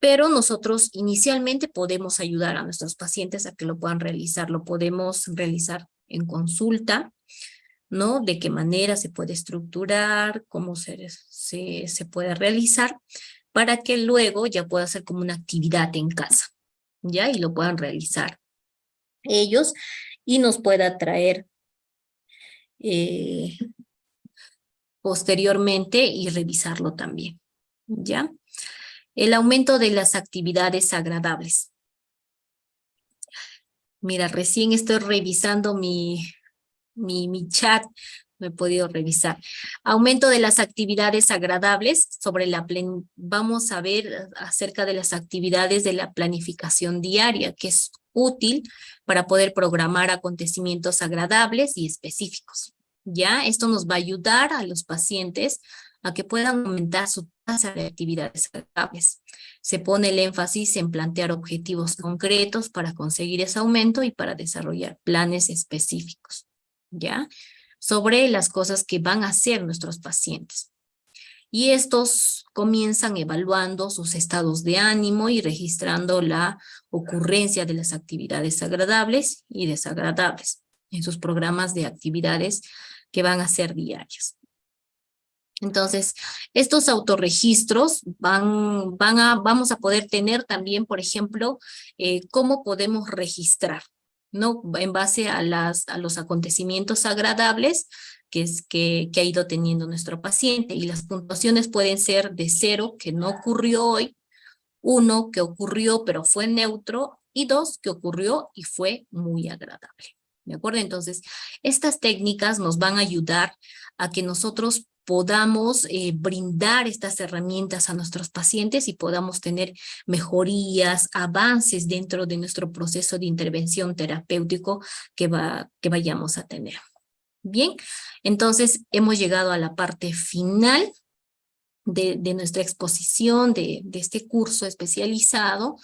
Pero nosotros inicialmente podemos ayudar a nuestros pacientes a que lo puedan realizar. Lo podemos realizar en consulta, ¿no? De qué manera se puede estructurar, cómo se puede realizar, para que luego ya pueda ser como una actividad en casa, ¿ya? Y lo puedan realizar ellos y nos pueda traer posteriormente y revisarlo también, ¿ya? El aumento de las actividades agradables. Mira, recién estoy revisando mi chat, no he podido revisar. Aumento de las actividades agradables vamos a ver acerca de las actividades de la planificación diaria, que es útil para poder programar acontecimientos agradables y específicos. ¿Ya? Esto nos va a ayudar a los pacientes a que puedan aumentar su tasa de actividades agradables. Se pone el énfasis en plantear objetivos concretos para conseguir ese aumento y para desarrollar planes específicos, ¿ya? Sobre las cosas que van a hacer nuestros pacientes. y estos comienzan evaluando sus estados de ánimo y registrando la ocurrencia de las actividades agradables y desagradables en sus programas de actividades que van a ser diarias. Entonces, estos autorregistros vamos a poder tener también, por ejemplo, cómo podemos registrar, ¿no? En base a los acontecimientos agradables que ha ido teniendo nuestro paciente. Y las puntuaciones pueden ser de 0, que no ocurrió hoy, 1, que ocurrió pero fue neutro, y 2, que ocurrió y fue muy agradable. ¿De acuerdo? Entonces, estas técnicas nos van a ayudar a que nosotros podamos brindar estas herramientas a nuestros pacientes y podamos tener mejorías, avances dentro de nuestro proceso de intervención terapéutico que vayamos a tener. Bien, entonces hemos llegado a la parte final de nuestra exposición de este curso especializado,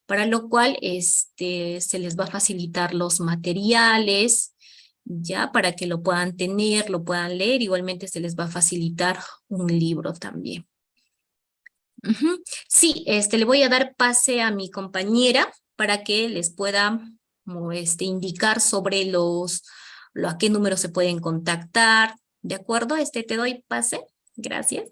para lo cual se les va a facilitar los materiales, ya para que lo puedan tener, lo puedan leer. Igualmente se les va a facilitar un libro también. Sí, le voy a dar pase a mi compañera para que les pueda indicar sobre a qué número se pueden contactar. ¿De acuerdo? Te doy pase. Gracias.